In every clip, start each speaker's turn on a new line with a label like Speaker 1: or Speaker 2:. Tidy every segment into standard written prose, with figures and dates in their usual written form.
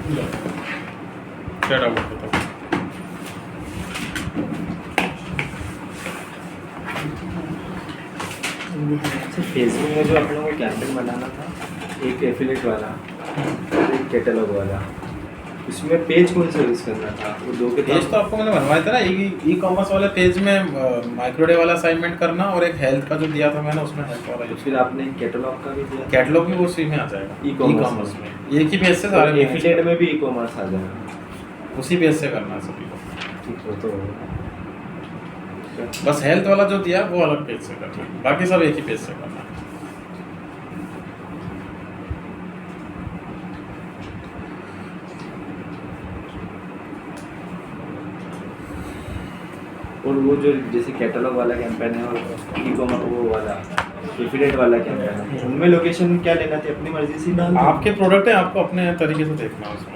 Speaker 1: क्या डाउट बताओ।
Speaker 2: फेसबुक में जो अपने को कैंपेन बनाना था, एक एफिलेट वाला और एक कैटलॉग वाला, उसमें पेज कौन सा यूज़ करना था? वो दो के
Speaker 1: पेज तो आपको मैंने बनवाया था ना, ई कॉमर्स वाले पेज में माइक्रो डे वाला असाइनमेंट करना, और एक हेल्थ का जो दिया था मैंने उसमें हेल्थ वाला
Speaker 2: तो
Speaker 1: यूज
Speaker 2: फिर आपने कैटलॉग का भी दिया?
Speaker 1: कैटलॉग भी उसी में आ जाएगा,
Speaker 2: ई-कॉमर्स
Speaker 1: में एक ही पेज से सारे
Speaker 2: एफिलेट में भी ई कॉमर्स आ जाएगा,
Speaker 1: उसी पेज से करना है सभी को।
Speaker 2: ठीक हो तो
Speaker 1: बस हेल्थ वाला जो दिया वो अलग पेज से करना है, बाकी सब एक ही पेज से करना है।
Speaker 2: और वो जो जैसे कैटलॉग वाला कैंपेन है और ई कॉमर्स वो वाला एफिलेट वाला कैंपेन है, उनमें लोकेशन क्या लेना थी? अपनी मर्जी से डाल दो।
Speaker 1: आपके प्रोडक्ट है, आपको अपने तरीके से देखना है उसमें।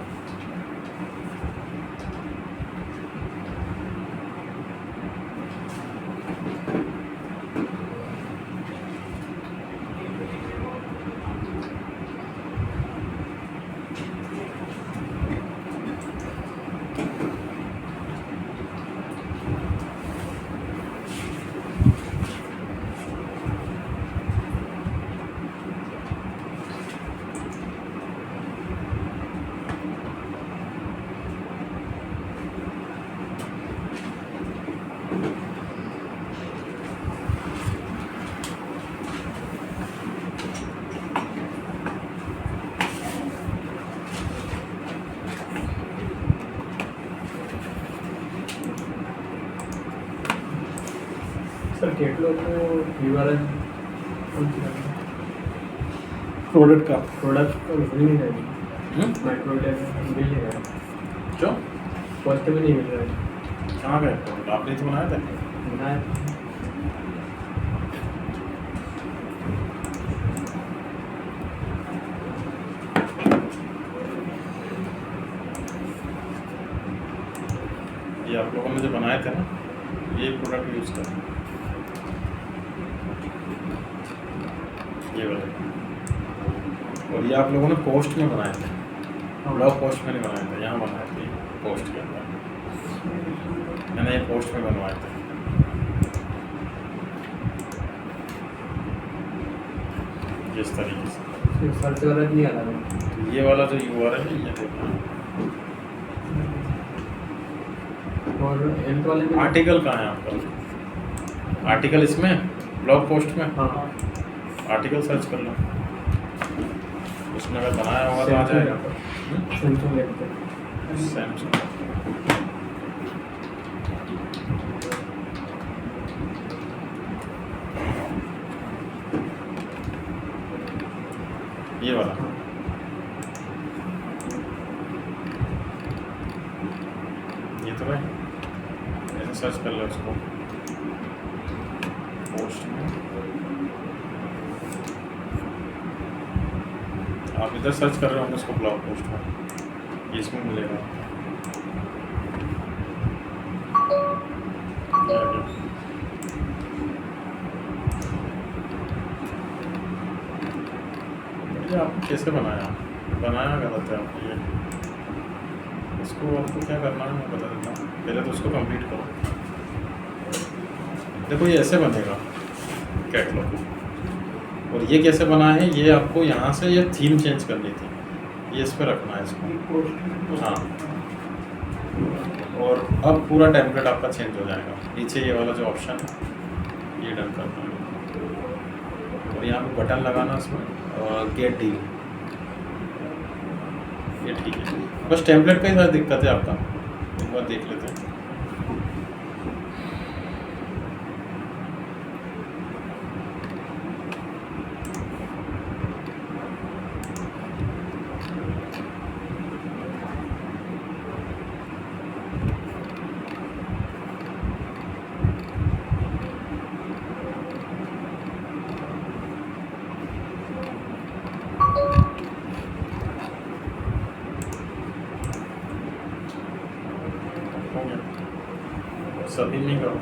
Speaker 3: सर कैटलॉग को यूआरएल
Speaker 1: प्रोडक्ट का
Speaker 3: प्रोडक्ट का मिल नहीं रहा है, माइक्रो डे में मिल नहीं रहा है,
Speaker 1: क्यों
Speaker 3: फर्स्ट में नहीं मिल रहा है।
Speaker 1: कहाँ गए प्रोडक्ट? आपने तो बनाया था।
Speaker 3: बनाया
Speaker 1: ये आप लोगों ने जो बनाए थे ना, ये प्रोडक्ट यूज़ करें, ये वाले। और ये आप लोगों ने पोस्ट में बनाए थे, ब्लॉग पोस्ट में नहीं बनाए थे, यहाँ बनाए थे पोस्ट के अंदर। मैंने ये पोस्ट में बनवाए थे। इस तरीके से
Speaker 3: सर्च वाला नहीं आ रहा है।
Speaker 1: तो ये वाला जो यूआरएल है ये देखना।
Speaker 3: और हेल्थ वाले में
Speaker 1: आर्टिकल कहाँ है आपका? आर्टिकल इसमें ब्लॉग पोस्ट में,
Speaker 3: हाँ
Speaker 1: आर्टिकल सर्च कर लो, उसमें अगर बनाया होगा तो आ जाएगा।
Speaker 3: सैमसंग लेते
Speaker 1: सैमसंग ये वाला, ये तो है, ऐसे सर्च कर लो इसको पोस्ट में। आप इधर सर्च कर रहे होंगे उसको ब्लॉग पोस्ट में, ये इसमें मिलेगा। ये आ गया। ये आपने कैसे बनाया? बनाया गलत है आपने। ये इसको आपको क्या करना है मैं बता देता हूँ, पहले तो उसको कंप्लीट करो। देखो ये ऐसे बनेगा कैटलॉग, और ये कैसे बना है, ये आपको यहाँ से ये थीम चेंज करनी थी, ये इस पर रखना है इसको। हाँ, और अब पूरा टेम्पलेट आपका चेंज हो जाएगा। नीचे ये वाला जो ऑप्शन है ये डन करना है, और यहाँ पे बटन लगाना इसमें, और गेट डील, ये ठीक है। बस टेम्पलेट का ही सारी दिक्कत है आपका, एक बार देख लेते हैं। हो गया, सभी में करो।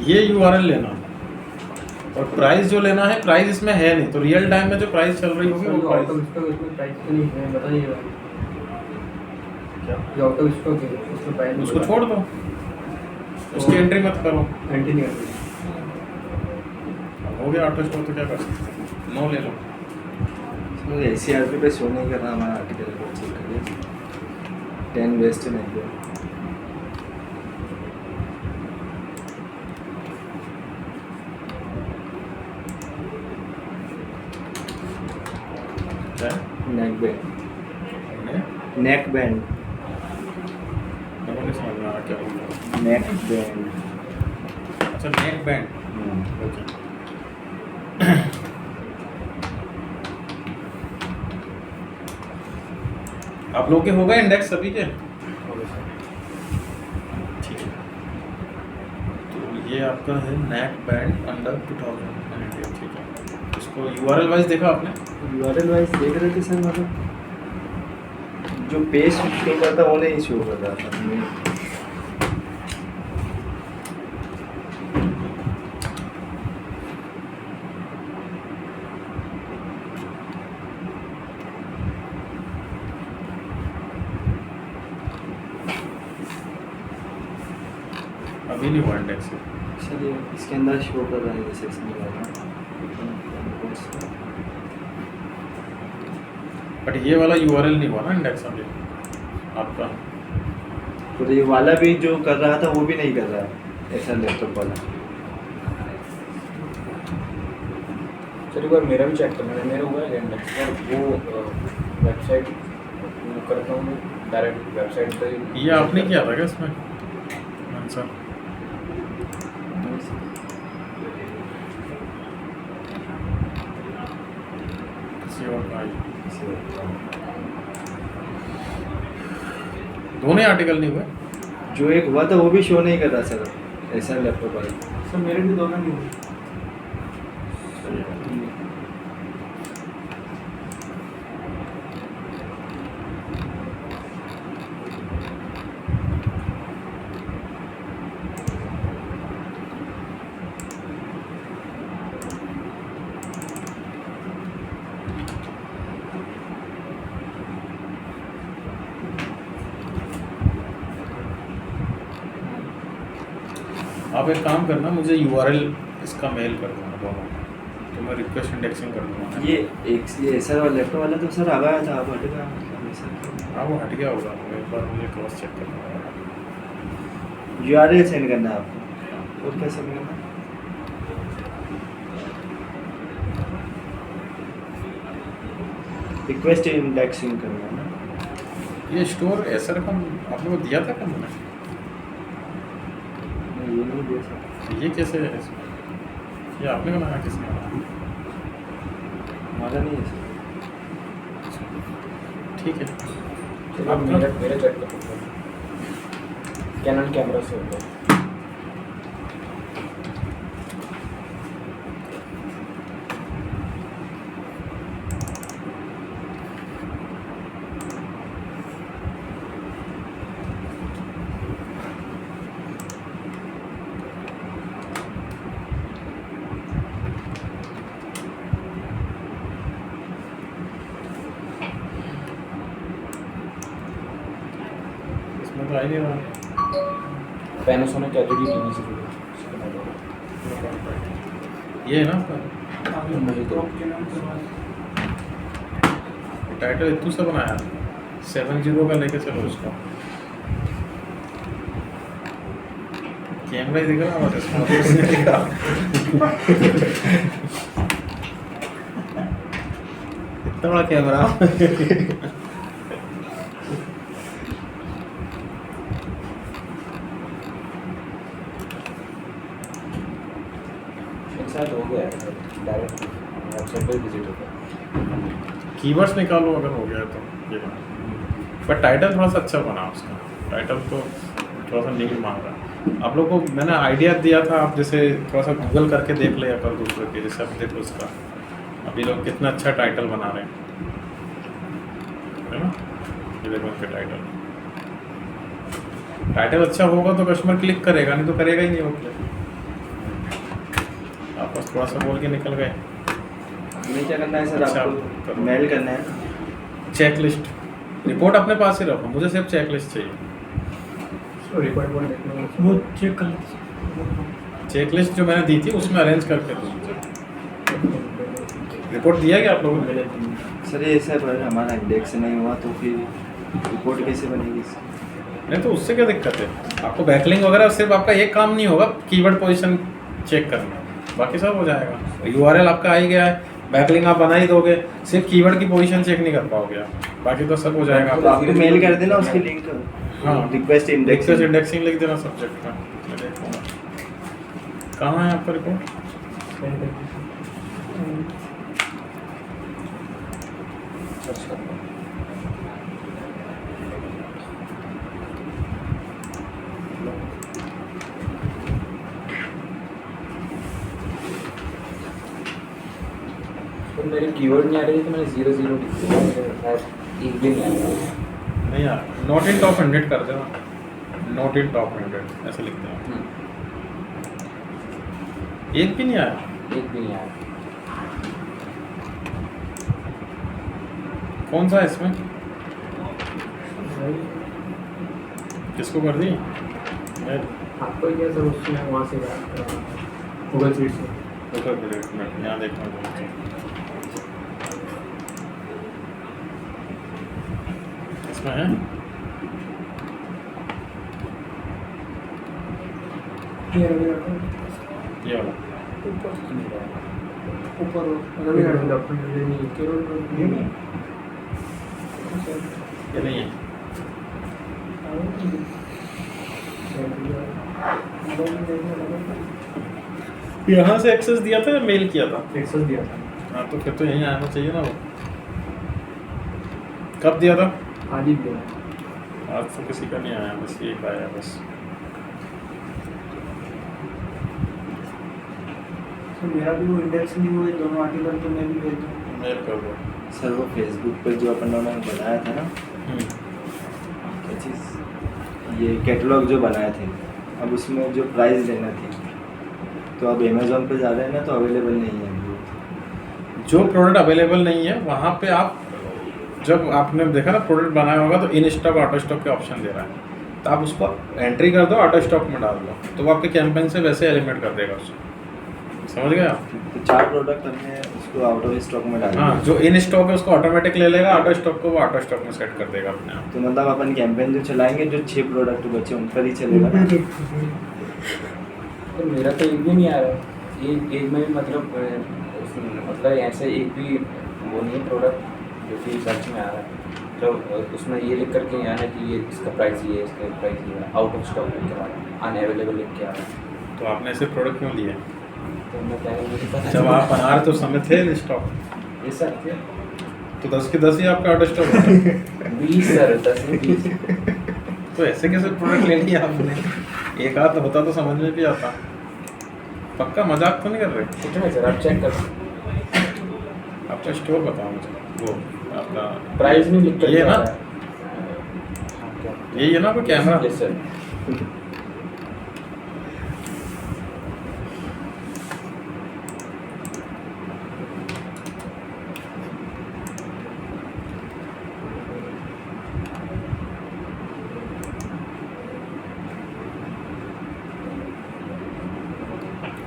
Speaker 1: ये यूआरएल लेना, और प्राइस जो लेना है, प्राइस इसमें है नहीं, तो रियल टाइम में जो प्राइस चल रही होगी वो
Speaker 3: जो आउट ऑफ
Speaker 1: प्राइस
Speaker 3: स्टॉक इसमें प्राइस तो नहीं है, बताइएगा।
Speaker 1: क्या,
Speaker 3: जो आउट ऑफ स्टॉक है उसमें प्राइस
Speaker 1: उसको छोड़ दो, उसकी एंट्री मत करो।
Speaker 3: एंट्री नहीं करते।
Speaker 1: हो गया आउट ऑफ स्टॉक, तो क्या कर सकते हैं, नो ले लो।
Speaker 2: मुझे ACRP पे शो नहीं कर रहा हमारा आर्टिकल को चेक करिए 10 वेस्ट नहीं गया
Speaker 1: क्या
Speaker 2: नेक बैंड
Speaker 1: है?
Speaker 2: नेक बैंड
Speaker 1: मेरे को नहीं समझ में आ रहा क्या बोल रहे हो।
Speaker 2: नेक बैंड
Speaker 1: अच्छा नेक बैंड, ओके। आप लोग के हो गए इंडेक्स सभी के? ठीक है, तो ये आपका है नेक बैंड अंडर 2000, ठीक है। इसको URL वाइज देखा आपने?
Speaker 2: URL वाइज देख रहे थे सर, मतलब जो पेज शो करता वो नहीं शो कर रहा था।
Speaker 1: अभी नहीं हुआ इंडेक्स।
Speaker 2: चलिए इसके अंदर शो कर रहा है ये सेक्शन वाला।
Speaker 1: बट ये वाला URL नहीं हुआ ना इंडेक्स अभी आपका।
Speaker 2: तो ये वाला भी जो कर रहा था वो भी नहीं कर रहा है ऐसा लैपटॉप वाला।
Speaker 3: चलिए बार मेरा भी चेक करना है, मेरा हुआ है इंडेक्स और वो वेबसाइट वो करता हूँ डायरेक्ट वेबसाइट पे।
Speaker 1: ये आपने किया था क्या इसमें आंसर? किसी और का आई। दोनों आर्टिकल नहीं हुए?
Speaker 2: जो एक हुआ था वो भी शो नहीं कर रहा सर ऐसा लैपटॉप वाला।
Speaker 3: सर मेरे भी दोनों नहीं हुए।
Speaker 1: आप एक काम करना, मुझे URL इसका मेल कर देना दोनों, तो मैं रिक्वेस्ट इंडेक्सिंग कर दूँगा।
Speaker 2: ये एक ये ऐसा वाला लैपटॉप वाला तो सर आ गया था, अब हट गया।
Speaker 1: हाँ वो हट गया होगा, एक बार मुझे क्रॉस चेक करना होगा।
Speaker 2: URL सेंड करना है आपको और क्या सेंड करना है? रिक्वेस्ट इंडेक्सिंग करना है ना।
Speaker 1: ये स्टोर एसर का आप लोगों को दिया था क्या मैंने?
Speaker 2: नहीं, ये नहीं दे सकता।
Speaker 1: ये कैसे है इसमें? ये आपने बनाया, किसने बनाया?
Speaker 2: हमारा नहीं है सर।
Speaker 1: ठीक है,
Speaker 3: चलिए अब मेरा चेक कर सकते हैं कैनन कैमरा से होता है।
Speaker 1: इसमें तो आ ही नहीं रहा।
Speaker 3: पैनासोनिक LED टीवी से
Speaker 1: ये है ना आपका टाइटल इतू से बनाया 70 का लेके चलो उसको। कैमरा ही दिख रहा है इसका, मतलब उसने दिखा। इतना बड़ा कैमरा।
Speaker 3: एक साथ हो गया है डायरेक्ट वेबसाइट पे विजिट होता है।
Speaker 1: कीवर्ड्स निकालो अगर हो गया तो ये, पर टाइटल थोड़ा सा अच्छा बना उसका। टाइटल तो थोड़ा सा नीड मांग रहा है। आप लोग को मैंने आइडिया दिया था, आप जैसे थोड़ा सा गूगल करके देख लिया कर दूसरे के, जैसे अब देखो उसका अभी लोग कितना अच्छा टाइटल बना रहे हैं, है ना? ये देखो उनके टाइटल अच्छा होगा तो कस्टमर क्लिक करेगा, नहीं तो करेगा ही नहीं। वो क्लिक आप बस थोड़ा सा बोल के निकल गए।
Speaker 2: हमें क्या करना है सर,
Speaker 1: अच्छा,
Speaker 2: आपको
Speaker 1: करो।
Speaker 2: मेल करना है ना।
Speaker 1: चेक लिस्ट, रिपोर्ट अपने पास ही रखो, मुझे सिर्फ चेक लिस्ट चाहिए।
Speaker 3: तो रिपोर्ट बोर्ड देखना है।
Speaker 4: वो चेक कर लीजिए।
Speaker 1: चेक लिस्ट जो मैंने दी थी उसमें अरेंज करके दो मुझे। रिपोर्ट दिया क्या आप लोगों ने?
Speaker 2: सर ये ऐसा है, हमारा इंडेक्स नहीं हुआ तो फिर रिपोर्ट कैसे बनेगी इसकी?
Speaker 1: नहीं तो उससे क्या दिक्कत है? आपको बैकलिंग वगैरह सिर्फ आपका एक काम नहीं होगा, कीवर्ड पोजीशन चेक करना, बाकी सब हो जाएगा। यूआरएल आपका आ ही गया है, बैकलिंग आप बना ही दोगे, सिर्फ कीवर्ड की पोजीशन चेक नहीं कर पाओगे आप, बाकी तो सब हो जाएगा।
Speaker 2: तो आपको मेल कर देना उसकी लिंक,
Speaker 1: हाँ।
Speaker 2: Request index.
Speaker 1: इंडेक्सिंग लिख देना सब्जेक्ट का, मैं देखूंगा। कहाँ है आपका रिपोर्ट?
Speaker 3: सर्च करना है। तो मेरे कीवर्ड नहीं आ रहे थे, मैंने 0 लिख दिया, एक भी नहीं आया।
Speaker 1: नहीं यार, नॉट इन टॉप 100 कर देना, नॉट इन टॉप 100 ऐसे लिख देना। एक भी नहीं आया।
Speaker 3: एक भी नहीं आया।
Speaker 1: कौन सा है इसमें? किसको कर दी?
Speaker 4: आपको क्या सर उसमें वहाँ से गूगल शीट से
Speaker 1: यहाँ देखना। इसमें है
Speaker 4: ये रवि डॉक्टर
Speaker 1: ये वाला।
Speaker 4: ऊपर रवि डॉक्टर नहीं केवल
Speaker 1: ये नहीं है। यहाँ से एक्सेस दिया था या मेल किया था?
Speaker 4: एक्सेस दिया था।
Speaker 1: हाँ तो फिर तो यहीं आना चाहिए ना वो। कब दिया था?
Speaker 4: आज ही दिया।
Speaker 1: आज तो किसी का नहीं आया, बस एक आया बस।
Speaker 4: तो मेरा भी वो इंडेक्स नहीं हुए दोनों आर्टिकल, तो मैं भी भेज दूँ।
Speaker 1: मेल कर दो।
Speaker 2: सर वो फेसबुक पे जो अपन लोगों ने बनाया था ना,
Speaker 1: हम्म।
Speaker 2: क्या चीज़, ये कैटलॉग जो बनाए थे, अब उसमें जो प्राइस देना थी, तो अब अमेज़ोन पे जा रहे हैं ना, तो अवेलेबल नहीं है अभी।
Speaker 1: जो प्रोडक्ट अवेलेबल नहीं है वहाँ पे आप, जब आपने देखा ना प्रोडक्ट बनाया होगा तो इन स्टॉक ऑटो स्टॉक के ऑप्शन दे रहा है, तो आप उसको एंट्री कर दो, ऑटो स्टॉक में डाल दो, तो वो आपके कैंपेन से वैसे एलिमिनेट कर देगा उसको। समझ गए आप?
Speaker 2: तो 4 प्रोडक्ट हमने उसको आउट ऑफ स्टॉक में डाल
Speaker 1: हाँ,
Speaker 2: दिया।
Speaker 1: जो इन स्टॉक है उसको ऑटोमेटिक ले लेगा, ऑटो स्टॉक को वो ऑटो स्टॉक में सेट कर देगा अपने आप।
Speaker 2: तो मतलब अपन कैंपेन जो चलाएंगे, जो 6 प्रोडक्ट बचे उन पर ही चलेगा ना?
Speaker 3: तो मेरा तो एक भी नहीं आ रहा। एक में भी मतलब ऐसे एक भी वो नहीं है प्रोडक्ट जो कि सर्च में आ रहा है। तो उसमें ये लिख करके आना है कि ये इसका प्राइस ये है, इसका प्राइस ये है, आउट ऑफ स्टॉक लिख के आ रहा है, अनअवेलेबल लिख के आ रहा है।
Speaker 1: तो आपने ऐसे प्रोडक्ट क्यों लिए?
Speaker 3: तो मैं क्या है, मुझे पता
Speaker 1: जब आप बना रहे तो समय थे इन स्टॉक,
Speaker 3: ये सर थे
Speaker 1: तो 10 के 10 ही आपका ऑटो स्टॉक होता।
Speaker 3: 20 सर 10 में 20।
Speaker 1: तो ऐसे कैसे प्रोडक्ट ले लिया आपने? एक आध होता तो समझ में भी आता। पक्का मजाक तो नहीं कर रहे?
Speaker 3: कितना है सर, आप चेक कर।
Speaker 1: आपका स्टोर बताओ मुझे, वो आपका
Speaker 3: प्राइस नहीं लिख कर
Speaker 1: ये
Speaker 3: आ
Speaker 1: ना,
Speaker 3: रहा है। हाँ, क्या?
Speaker 1: ये ना कोई कैमरा।
Speaker 3: Yes sir.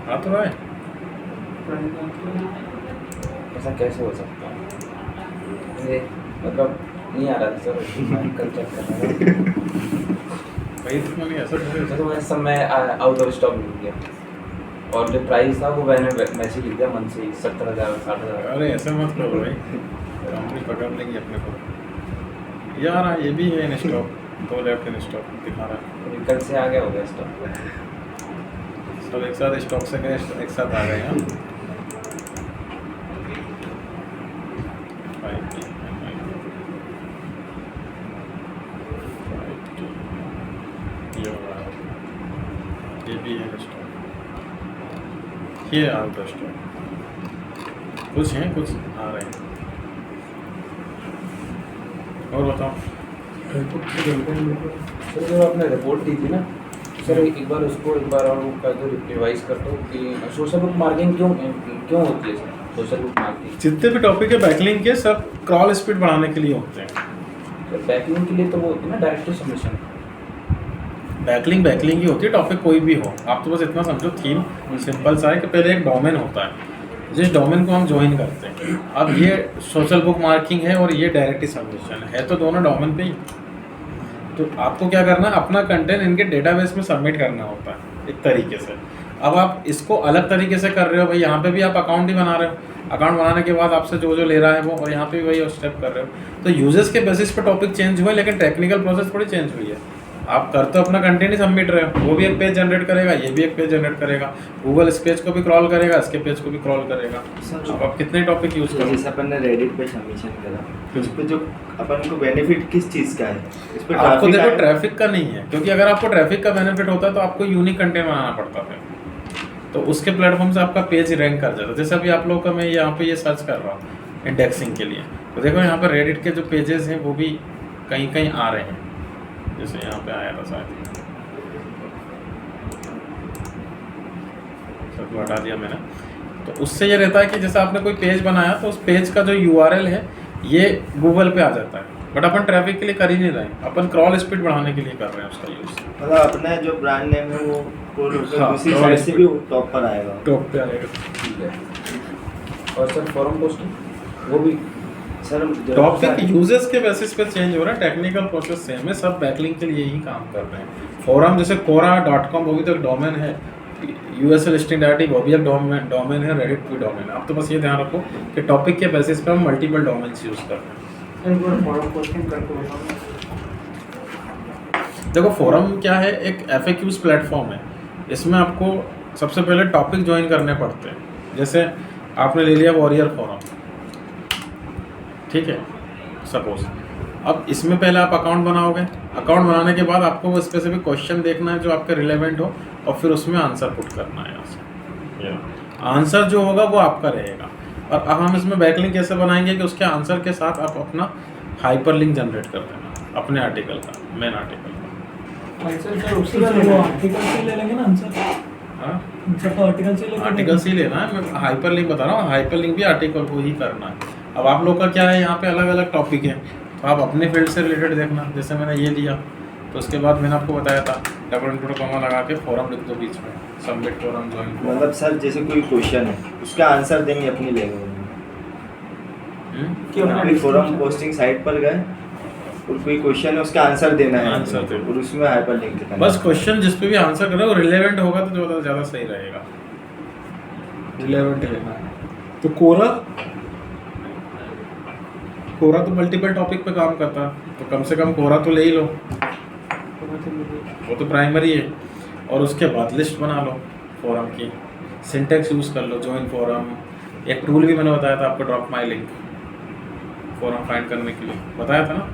Speaker 1: आ तो रहा है।
Speaker 3: ऐसा कैसे हो सकता है? ये मतलब नहीं आ रहा था सर, मैं कल चेक कर रहा था।
Speaker 1: भाई तो नहीं ऐसा कैसे?
Speaker 3: तो मैं सब मैं आउट ऑफ स्टॉक लिख दिया, और जो प्राइस था वो मैंने मैसेज लिख दिया मन से ही, 70,000 60,000।
Speaker 1: अरे ऐसा मत करो भाई, कंपनी पकड़ लेंगी अपने को। यार हाँ, ये भी है in stock, 2 left in stock दिखा रहा है।
Speaker 3: अभी कल से आ गया होगा स्टॉक।
Speaker 1: सब एक साथ स्टॉक से गए, एक साथ आ गए हैं। ये भी है स्टॉक, ये आउट ऑफ स्टॉक, कुछ हैं कुछ आ रहे हैं। और बताओ।
Speaker 3: सर जो आपने रिपोर्ट दी थी ना, सर एक बार उसको एक बार और वो कर दो, रिवाइज कर दो कि सोशल बुक मार्किंग क्यों होती है सर? सोशल बुक मार्किंग
Speaker 1: जितने भी टॉपिक है बैकलिंक के सब क्रॉल स्पीड बढ़ाने के लिए होते हैं।
Speaker 3: सर बैकलिंक के लिए तो वो होती है ना डायरेक्ट सबमिशन।
Speaker 1: बैकलिंक ही होती है, टॉपिक कोई भी हो। आप तो बस इतना समझो, थीम सिंपल सा है कि पहले एक डोमेन होता है, जिस डोमेन को हम ज्वाइन करते हैं। अब ये सोशल बुक मार्किंग है और ये डायरेक्ट सबमिशन है, तो दोनों डोमेन पे ही। तो आपको क्या करना है, अपना कंटेंट इनके डेटाबेस में सबमिट करना होता है एक तरीके से। अब आप इसको अलग तरीके से कर रहे हो भाई, यहाँ पे भी आप अकाउंट ही बना रहे हो, अकाउंट बनाने के बाद आपसे जो जो ले रहा है वो, और यहाँ पे भी वही स्टेप कर रहे हो। तो यूजर्स के बेसिस पे टॉपिक चेंज हुआ है, लेकिन टेक्निकल प्रोसेस थोड़ी चेंज हुई है। आप कर तो अपना कंटेंट ही सबमिट रहे हो, वो भी एक पेज जनरेट करेगा, ये भी एक पेज जनरेट करेगा, गूगल इस पेज को भी क्रॉल करेगा, इसके पेज को भी क्रॉल करेगा। अब आप कितने टॉपिक यूज करो।
Speaker 2: जैसे अपन ने रेडिट पे सबमिशन करा, उस पे जो अपन को बेनिफिट किस चीज़ का है? इस पे
Speaker 1: आपको
Speaker 2: traffic
Speaker 1: देखो
Speaker 2: आया-
Speaker 1: ट्रैफिक का नहीं है, क्योंकि अगर आपको ट्रैफिक का बेनिफिट होता तो आपको यूनिक कंटेंट बनाना पड़ता था, तो उसके प्लेटफॉर्म से आपका पेज रैंक कर जाता। जैसे अभी आप लोगों का मैं यहाँ पे ये सर्च कर रहा हूँ इंडेक्सिंग के लिए, तो देखो यहाँ पर रेडिट के जो पेजेस हैं वो भी कहीं कहीं आ रहे हैं। जैसे यहाँ पे आया था शायद, सबको हटा दिया मैंने। तो उससे ये रहता है कि जैसे आपने कोई पेज बनाया तो उस पेज का जो URL है ये गूगल पे आ जाता है, बट अपन ट्रैफिक के लिए कर ही नहीं रहे, अपन क्रॉल स्पीड बढ़ाने के लिए कर रहे हैं उसका यूज़।
Speaker 2: मतलब अपना जो ब्रांड नेम है वो
Speaker 1: हाँ,
Speaker 2: दूसरी
Speaker 1: क्रॉल
Speaker 2: साइड से
Speaker 1: स्पीड।
Speaker 2: भी टॉप पर आएगा।
Speaker 1: टॉप पे आएगा।
Speaker 3: ठीक है। और सर फॉरम पोस्टिंग वो भी
Speaker 2: सर
Speaker 1: टॉपिक यूजर्स के बेसिस पे चेंज हो रहा है, टेक्निकल प्रोसेस सेम है, सब बैकलिंक के लिए ही काम कर रहे हैं। फोरम जैसे quora.com वो भी तो एक डोमेन है, यूएसएल लिस्टिंग डायरेक्टरी वो भी एक डोमेन है, रेडिट भी डोमेन है। आप तो बस ये ध्यान रखो कि टॉपिक के बेसिस पे हम मल्टीपल डोमेन्स यूज कर रहे हैं।
Speaker 4: एक बार फॉरम पोस्टिंग करके बताओ।
Speaker 1: देखो फोरम क्या है, एक FAQs प्लेटफॉर्म है। इसमें आपको सबसे पहले टॉपिक ज्वाइन करने पड़ते हैं। जैसे आपने ले लिया वॉरियर फोरम, ठीक है सपोज, अब इसमें पहले आप अकाउंट बनाओगे, अकाउंट बनाने के बाद आपको वो स्पेसिफिक क्वेश्चन देखना है जो आपके रिलेवेंट हो, और फिर उसमें आंसर पुट करना है। यहाँ से आंसर जो होगा वो आपका रहेगा। और अब हम इसमें बैकलिंक कैसे बनाएंगे कि उसके आंसर के साथ आप अपना हाइपरलिंक जनरेट कर देना अपने आर्टिकल का, मेन आर्टिकल का।
Speaker 4: आंसर सर उससे वो आर्टिकल से ले लेंगे ना आंसर।
Speaker 1: हाँ,
Speaker 4: आंसर तो आर्टिकल से लेंगे।
Speaker 1: आर्टिकल से ही लेना है, मैं हाइपरलिंक बता रहा हूँ, हाइपरलिंक भी आर्टिकल को ही करना है। अब आप लोग का क्या है, यहाँ पे अलग अलग टॉपिक है, तो आप अपने फील्ड से रिलेटेड देखना। जैसे मैंने ये लिया, तो उसके बाद मैंने आपको बताया था डबल इंटू कॉमा लगा के फोरम लिख दो बीच में, सबमिट फोरम ज्वाइन।
Speaker 2: मतलब सर जैसे कोई क्वेश्चन है उसका आंसर देंगे अपनी लैंग्वेज में, अपनी फोरम पोस्टिंग साइट पर गए और कोई क्वेश्चन है उसका आंसर देना है,
Speaker 1: आंसर दे।
Speaker 2: और उसमें हाइपरलिंक करना है।
Speaker 1: बस क्वेश्चन जिस पे भी आंसर करो वो रिलेवेंट होगा तो ज़्यादा सही रहेगा, रिलेवेंट लेना है। तो कोरा तो मल्टीपल टॉपिक पे काम करता है, तो कम से कम कोरा तो ले ही लो, वो तो प्राइमरी है। और उसके बाद लिस्ट बना लो फोरम की, सिंटेक्स यूज़ कर लो, ज्वाइन फोरम। एक टूल भी मैंने बताया था आपको, drop my link, forum find करने के लिए बताया था ना।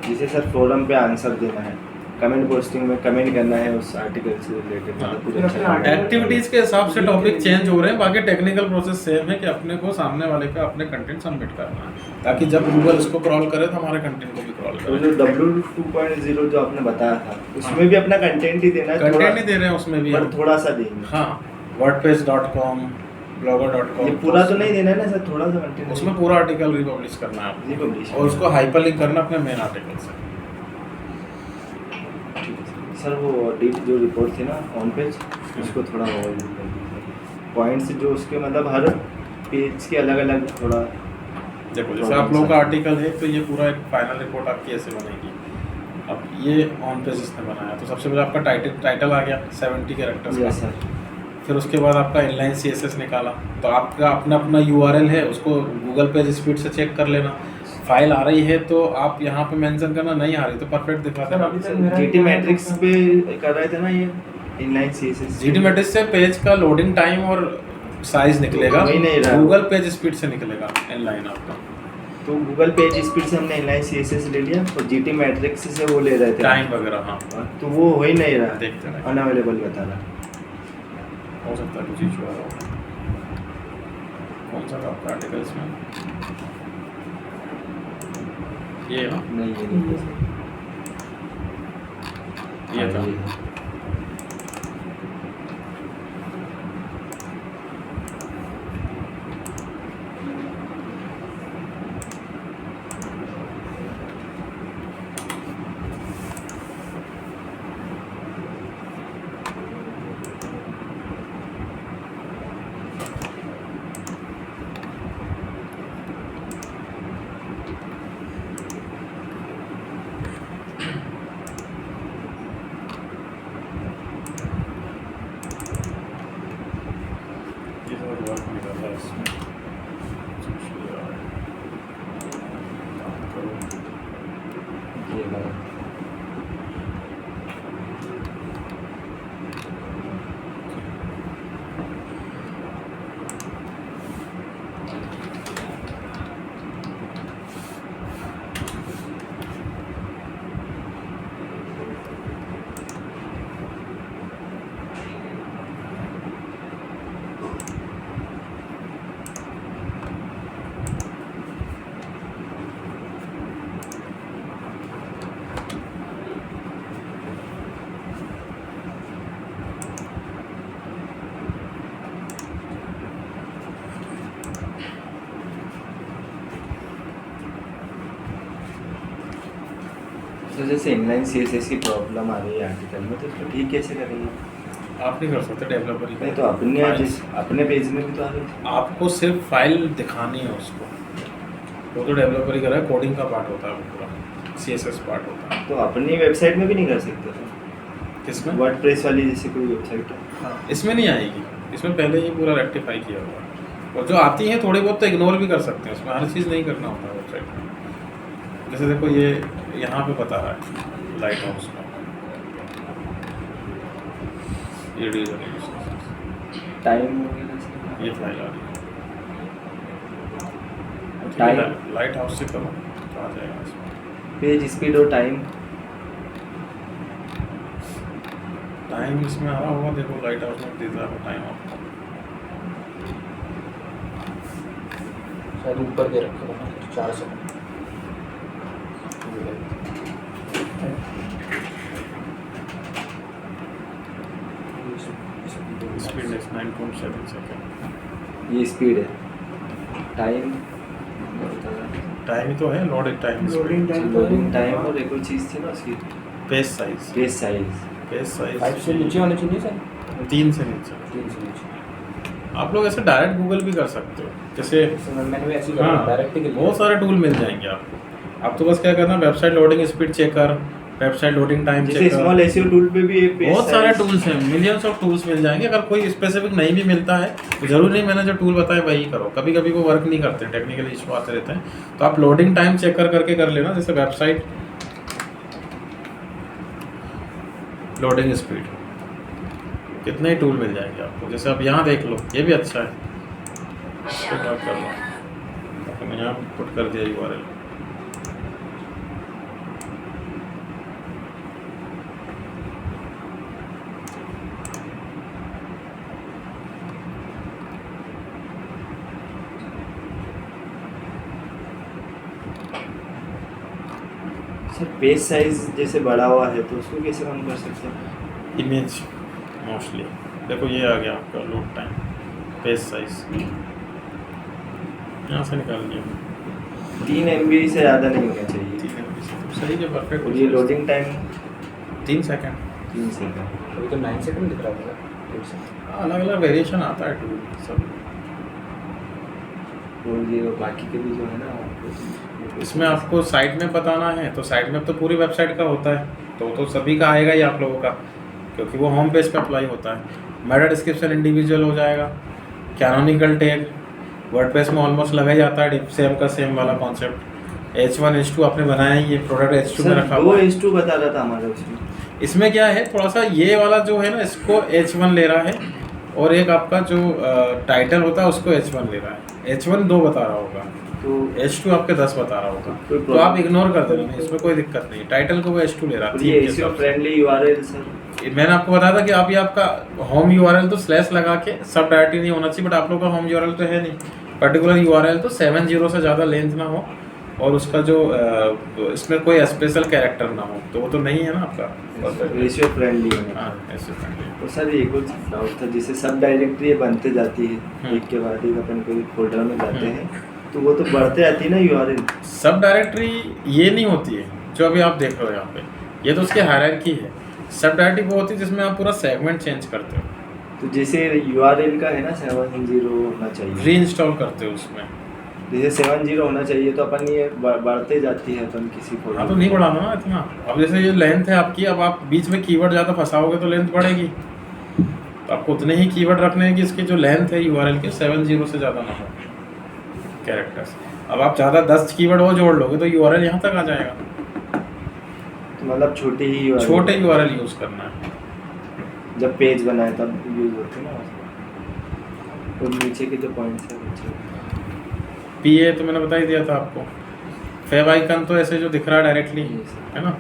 Speaker 2: जैसे सर फोरम पे आंसर देना है, कमेंट पोस्टिंग में कमेंट करना है उस आर्टिकल से रिलेटेड, मतलब कुछ
Speaker 4: फिर
Speaker 2: अच्छा
Speaker 4: अपने
Speaker 2: लगेगा।
Speaker 1: एक्टिविटीज के हिसाब से टॉपिक चेंज हो रहे हैं, बाकी टेक्निकल प्रोसेस सेम है कि अपने को सामने वाले का अपने कंटेंट सबमिट करना है, ताकि जब गूगल इसको क्रॉल करे तो हमारे कंटेंट को भी क्रॉल
Speaker 2: तो
Speaker 1: करे।
Speaker 2: जो W2.0 जो आपने बताया था उसमें भी अपना कंटेंट ही देना है,
Speaker 1: कंटेंट नहीं दे रहे हैं उसमें भी
Speaker 2: पर
Speaker 1: हम।
Speaker 2: थोड़ा सा देंगे।
Speaker 1: हाँ, wordpress.com, blogger.com,
Speaker 2: ये पूरा तो नहीं देना है ना सर, थोड़ा सा कंटेंट
Speaker 1: उसमें पूरा आर्टिकल रिपब्लिश करना है आपको,
Speaker 2: रिपब्लिश
Speaker 1: और उसको हाइपरलिंक करना अपने मेन आर्टिकल से।
Speaker 2: सर वो ऑडिट जो रिपोर्ट थी ना ऑन पेज, उसको थोड़ा ओवरव्यू कर दीजिए, पॉइंट्स जो उसके मतलब हर पेज के अलग अलग थोड़ा।
Speaker 1: देखो जैसे आप लोगों का आर्टिकल है तो ये पूरा एक फाइनल रिपोर्ट आपकी ऐसे बनेगी। अब ये ऑन पेज इसने बनाया, तो सबसे पहले आपका टाइटल आ गया 70 कैरेक्टर्स
Speaker 2: यस
Speaker 1: का।
Speaker 2: सर,
Speaker 1: फिर उसके बाद आपका इनलाइन CSS निकाला, तो आपका अपना URL है, उसको गूगल पेज स्पीड से चेक कर लेना। फाइल आ रही है तो आप यहाँ पे मेंशन करना, नहीं आ रही तो परफेक्ट दिखा
Speaker 4: सर,
Speaker 1: देना।
Speaker 4: अभी तक मेरा
Speaker 2: GT मैट्रिक्स पे कर रहे थे ना ये इनलाइन CSS।
Speaker 1: GT मैट्रिक्स से पेज का लोडिंग टाइम और साइज निकलेगा,
Speaker 2: वही नहीं रहा।
Speaker 1: गूगल पेज स्पीड से निकलेगा इनलाइन आपका।
Speaker 2: तो गूगल पेज स्पीड से हमने इनलाइन CSS ले लिया और GT मैट्रिक्स से वो ले रहे थे
Speaker 1: टाइम वगैरह, हाँ
Speaker 2: तो वो हो ही नहीं रहा,
Speaker 1: देखते रहे,
Speaker 2: अनअवेलेबल बता रहा।
Speaker 1: हो सकता है कुछ इशू आ रहा हो। कौन सा था आपका आर्टिकल इसमें? ये ना,
Speaker 2: नहीं ये नहीं
Speaker 1: ये था।
Speaker 2: हाँ,
Speaker 3: लगा।
Speaker 2: तो जैसे इनलाइन CSS की प्रॉब्लम आ रही है आर्टिकल में, तो उसको ठीक कैसे करेंगे?
Speaker 1: आप नहीं कर सकते डेवलपर ही
Speaker 2: नहीं तो अपने पेज में भी तो आ रही थी।
Speaker 1: आपको सिर्फ फाइल दिखानी है उसको, वो तो डेवलपर ही कर रहा है, कोडिंग का पार्ट होता है वो पूरा, CSS पार्ट होता है।
Speaker 2: तो अपनी वेबसाइट में भी नहीं कर सकते थे?
Speaker 1: किसमें?
Speaker 2: वर्डप्रेस वाली जैसे कोई वेबसाइट है?
Speaker 1: हाँ, इसमें नहीं आएगी, इसमें पहले ही पूरा रेक्टिफाई किया हुआ है। और जो आती हैं थोड़ी बहुत तो इग्नोर भी कर सकते हैं, उसमें हर चीज़ नहीं करना होता है वेबसाइट में। जैसे देखो ये यहाँ पे बता रहा है लाइट हाउस में, ये
Speaker 2: टाइम वगैरह
Speaker 1: ये फाइल आ रही है,
Speaker 2: टाइम
Speaker 1: लाइट हाउस से करो तो आ जाएगा इसमें।
Speaker 2: पेज स्पीड और टाइम
Speaker 1: इसमें आ रहा होगा, देखो लाइट हाउस में दे रहा है टाइम आपको।
Speaker 3: शायद ऊपर दे रखे हो ना 4 सेकंड।
Speaker 1: Speed 9.7 second.
Speaker 2: ये स्पीड है। टाइम
Speaker 1: ही तो है, लोडिंग टाइम,
Speaker 2: लोडिंग टाइम और एक और चीज़ थी ना उसकी,
Speaker 1: पेज साइज।
Speaker 2: पेज साइज
Speaker 3: 5 से नीचे होने चाहिए सर,
Speaker 1: 3 से नीचे।
Speaker 3: 3 से नीचे।
Speaker 1: आप लोग ऐसे डायरेक्ट गूगल भी कर सकते हो, जैसे
Speaker 3: मैंने भी ऐसे ही
Speaker 1: हाँ,
Speaker 3: डायरेक्ट ही
Speaker 1: बहुत सारे टूल मिल जाएंगे आपको। आप तो बस क्या करना, website loading speed checker, website loading time
Speaker 2: जैसे
Speaker 1: चेकर,
Speaker 2: स्मॉल एसईओ टूल पे भी
Speaker 1: बहुत सारे टूल्स हैं, मिलियंस ऑफ टूल्स मिल जाएंगे। अगर कोई स्पेसिफिक नहीं भी मिलता है तो जरूरी नहीं मैंने जो टूल बताया वही करो, कभी कभी वो वर्क नहीं करते, टेक्निकल इशू आते रहते हैं, तो आप लोडिंग टाइम चेक करके कर लेना। जैसे वेबसाइट लोडिंग स्पीड, कितने ही टूल मिल जाएंगे आपको। जैसे अब यहाँ देख लो, ये भी अच्छा है, इसको वर्क कर लो, तो मैं यहाँ पुट कर दिया URL।
Speaker 2: सर पेज साइज जैसे बड़ा हुआ है तो उसको कैसे कम कर सकते हैं?
Speaker 1: इमेज मोस्टली देखो, ये आ गया आपका लोड टाइम, पेज साइज यहाँ से निकाल लिया।
Speaker 2: 3 MB से ज़्यादा नहीं होना चाहिए।
Speaker 1: 3 MB से सही है, परफेक्ट।
Speaker 2: और ये लोडिंग टाइम
Speaker 1: 3 सेकंड।
Speaker 2: 3 सेकंड।
Speaker 3: अभी तो 9 सेकंड दिख रहा होगा।
Speaker 1: अलग अलग वेरिएशन आता है टूल सब।
Speaker 2: और ये बाकी के भी जो है ना,
Speaker 1: इसमें आपको साइट में बताना है तो साइट में तो पूरी वेबसाइट का होता है, तो सभी का आएगा ही आप लोगों का, क्योंकि वो होम पेज पे अप्लाई होता है। मेटा डिस्क्रिप्शन इंडिविजुअल हो जाएगा। कैनोनिकल टैग वर्डप्रेस में ऑलमोस्ट लगा ही जाता है, सेम का सेम वाला कॉन्सेप्ट। H1 H2 आपने बनाया ही, ये प्रोडक्ट H2 में रखा हुआ है।
Speaker 2: H2 बता रहा था हमारा उसमें।
Speaker 1: इसमें क्या है, थोड़ा सा ये वाला जो है ना, इसको H1 ले रहा है, और एक आपका जो टाइटल होता है उसको H1 ले रहा है। H1 2 बता रहा होगा,
Speaker 2: तो
Speaker 1: H2 आपके 10 बता रहा होगा, तो आप इग्नोर कर देना, इसमें कोई दिक्कत नहीं। टाइटल को वो H2 ले रहा है।
Speaker 2: ये एसईओ फ्रेंडली URL सर,
Speaker 1: मैंने आपको बताया था कि आप ये आपका होम URL तो स्लैश लगा के सब डायरेक्टली नहीं होना चाहिए, बट आप लोग का होम URL तो है नहीं, पर्टिकुलर URL तो 70 से ज़्यादा लेंथ ना हो, और उसका जो इसमें कोई स्पेशल कैरेक्टर ना हो, तो वो तो नहीं है ना आपका।
Speaker 2: एसईओ फ्रेंडली है।
Speaker 1: हाँ, ऐसे फ्रेंडली।
Speaker 2: और सर ये कुछ डाउट था, जैसे सब डायरेक्टरी बनते जाती है, एक के बाद एक अपन कोई फोल्डर में जाते हैं, तो वो तो बढ़ते जाती है ना URL।
Speaker 1: सब डायरेक्टरी ये नहीं होती है जो अभी आप देख रहे हो यहाँ पे, ये तो उसकी हायरार्की है। सब डायरेक्टरी वो होती है जिसमें आप पूरा सेगमेंट चेंज करते हो,
Speaker 2: तो जैसे URL का है ना 70 होना चाहिए,
Speaker 1: री इंस्टॉल करते हो उसमें,
Speaker 2: जैसे 70 होना चाहिए, तो अपन ये बढ़ते जाती है अपन किसी फोल्डर।
Speaker 1: हाँ, तो नहीं बढ़ाना ना इतना। अब जैसे ये लेंथ है आपकी, अब आप बीच में कीवर्ड ज़्यादा फंसाओगे तो लेंथ बढ़ेगी, तो आपको उतने ही कीवर्ड रखने हैं कि इसकी जो लेंथ है URL की 70 से ज़्यादा ना हो कैरेक्टर्स। अब आप ज़्यादा 10 कीवर्ड और जोड़ लोगे तो URL यहाँ तक आ जाएगा,
Speaker 2: मतलब छोटी ही URL
Speaker 1: छोटे URL यूज़ करना है।
Speaker 2: जब पेज बनाए तब यूज़ होते हैं ना, और नीचे के जो पॉइंट्स है नीचे।
Speaker 1: PA तो मैंने बता ही दिया था आपको। फेव आइकन तो ऐसे जो दिख रहा है डायरेक्टली, है ना।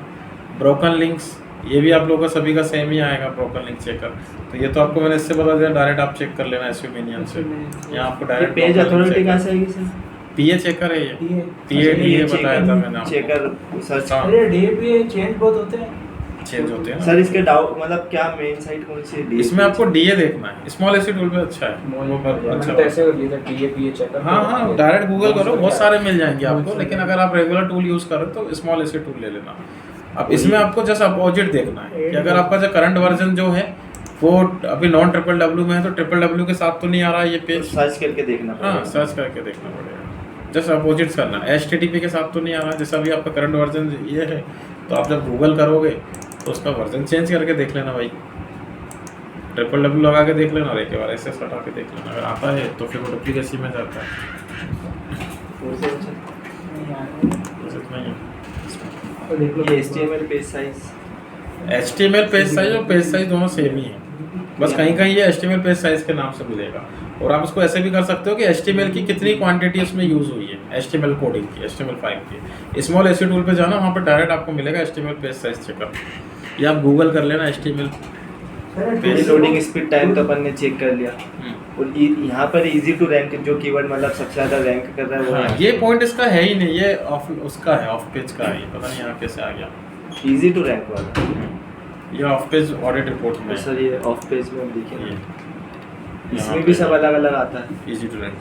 Speaker 1: ब्रोकन लिंक्स, ये भी आप लोगों का सभी का सेम ही आएगा, ब्रोकन लिंक चेकर। तो ये तो आपको मैंने इससे बता दिया, डायरेक्ट आप चेक कर लेना SU मिनियन से। यहाँ आपको डायरेक्ट
Speaker 2: पेज अथॉरिटी कहाँ से आएगी सर?
Speaker 1: PA चेकर है ये, PA बताया था मैंने आपको।
Speaker 2: Checker search.
Speaker 1: हाँ।
Speaker 4: अरे DAP चेंज बहुत होते हैं।
Speaker 1: चेंज होते हैं ना।
Speaker 2: सर इसके डाउट मतलब क्या मेन साइट कौन सी है?
Speaker 1: इसमें आपको DA देखना है, स्मॉल SU टूल पे अच्छा है वो पर
Speaker 3: मैंने
Speaker 1: अच्छा
Speaker 3: तो ऐसे कर लिया था DA चेकर।
Speaker 1: हाँ हाँ, डायरेक्ट गूगल करो, बहुत सारे मिल जाएंगे आपको। लेकिन अगर आप रेगुलर टूल यूज़ करो तो स्मॉल SU टूल ले लेना। अब इसमें आपको जस्ट अपोजिट देखना है कि अगर आपका जो करंट वर्जन जो है वो अभी नॉन WWW में है तो WWW के साथ तो नहीं आ रहा है ये पेज।
Speaker 2: सर्च करके देखना
Speaker 1: हाँ,
Speaker 2: पड़ेगा।
Speaker 1: सर्च करके देखना पड़ेगा। जस्ट अपोजिट करना, HTTP के साथ तो नहीं आ रहा। जैसा अभी आपका करंट वर्जन ये है, तो आप जब गूगल करोगे तो उसका वर्जन चेंज करके देख लेना भाई। WWW लगा के देख लेना और एक बार ऐसे हटा के देख लेना। अगर आता है तो फिर वो डुप्लीकेसी में जाता है।
Speaker 2: और से अच्छा।
Speaker 1: बस इतना ही है।
Speaker 4: तो देख लो
Speaker 2: ये HTML page size.
Speaker 1: HTML page size और पेज साइज दोनों सेम ही है, बस कहीं कहीं ये HTML पेज साइज के नाम से मिलेगा। और आप उसको ऐसे भी कर सकते हो कि HTML की कितनी क्वांटिटी उसमें यूज़ हुई है, HTML कोडिंग की, HTML5 की। स्मॉल SU टूल पे जाना, वहाँ पे डायरेक्ट आपको मिलेगा HTML पेज साइज चेकर, या आप गूगल कर लेना HTML।
Speaker 2: Page loading speed time तो अपन ने चेक कर लिया। और यहाँ पर इजी टू रैंक जो कीवर्ड मतलब सबसे ज़्यादा रैंक कर रहा है वो
Speaker 1: हाँ,
Speaker 2: है।
Speaker 1: ये पॉइंट इसका है ही नहीं, ये ऑफ उसका है, ऑफ पेज का है ये, पता नहीं यहाँ कैसे आ गया।
Speaker 2: इजी टू रैंक वाला।
Speaker 1: ये ऑफ पेज ऑडिट रिपोर्ट में
Speaker 2: तो सर ये ऑफ पेज में देखिए
Speaker 1: ये
Speaker 2: इसमें भी सब अलग अलग आता है।
Speaker 1: Easy to rank.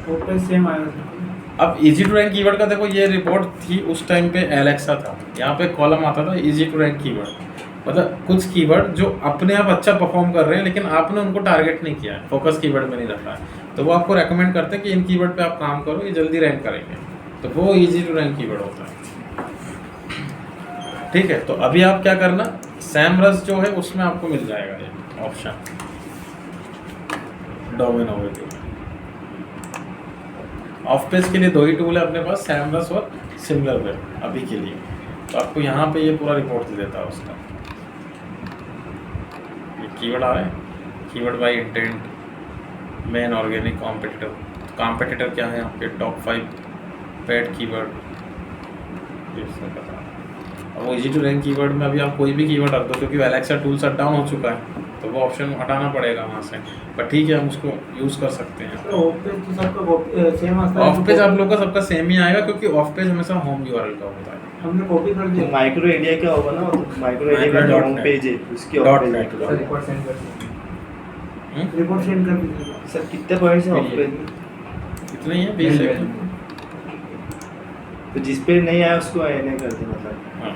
Speaker 4: Photo same आएगा।
Speaker 1: अब इजी टू रैंक कीवर्ड का देखो, ये रिपोर्ट थी उस टाइम पे एलेक्सा था, यहाँ पे कॉलम आता था इजी टू रैंक कीवर्ड। मतलब कुछ कीवर्ड जो अपने आप अच्छा परफॉर्म कर रहे हैं लेकिन आपने उनको टारगेट नहीं किया है, फोकस कीवर्ड में नहीं रखा है, तो वो आपको रेकमेंड करते हैं कि इन कीवर्ड पे आप काम करो, ये जल्दी रैंक करेंगे। तो वो इजी टू रैंक कीवर्ड होता है। ठीक है, तो अभी आप क्या करना, सैमरस जो है उसमें आपको मिल जाएगा ये option, domain overview. Of page के लिए दो ही टूल है अपने पास, सैमरस और सिमिलर वेब अभी के लिए। तो आपको यहाँ पे ये पूरा रिपोर्ट दे देता है उसका। ये कीवर्ड आ रहा है, keyword by intent, main organic, competitor. Competitor क्या है आपके टॉप 5 पेड कीवर्ड, अब वो इजी टू रैंक कीवर्ड में अभी आप कोई भी कीवर्ड रख दो, क्योंकि एलेक्सा टूल शट डाउन हो चुका है तो वो ऑप्शन हटाना पड़ेगा वहाँ से। पर ठीक है, हम उसको यूज़ कर सकते हैं।
Speaker 4: ऑफ पेज तो सबका सेम आता है।
Speaker 1: ऑफ पेज आप लोग का सबका सेम ही आएगा, क्योंकि ऑफ पेज हमेशा होम URL का होता है।
Speaker 4: हमने कॉपी कर
Speaker 2: तो
Speaker 4: दिया।
Speaker 2: माइक्रो एरिया क्या होगा ना, माइक्रो एरिया का जो होम पेज है उसकी ऑफ पेज
Speaker 1: .net
Speaker 2: है।
Speaker 4: रिपोर्ट सेंड कर दीजिए।
Speaker 1: हम्म?
Speaker 4: रिपोर्ट सेंड कर दीजिए।
Speaker 2: सर कितने पॉइंट्स हैं ऑफ पेज में?
Speaker 1: इतना ही है, 20 सेकंड।
Speaker 2: तो जिस पे नहीं आया उसको एने कर दे मतलब।
Speaker 1: हाँ,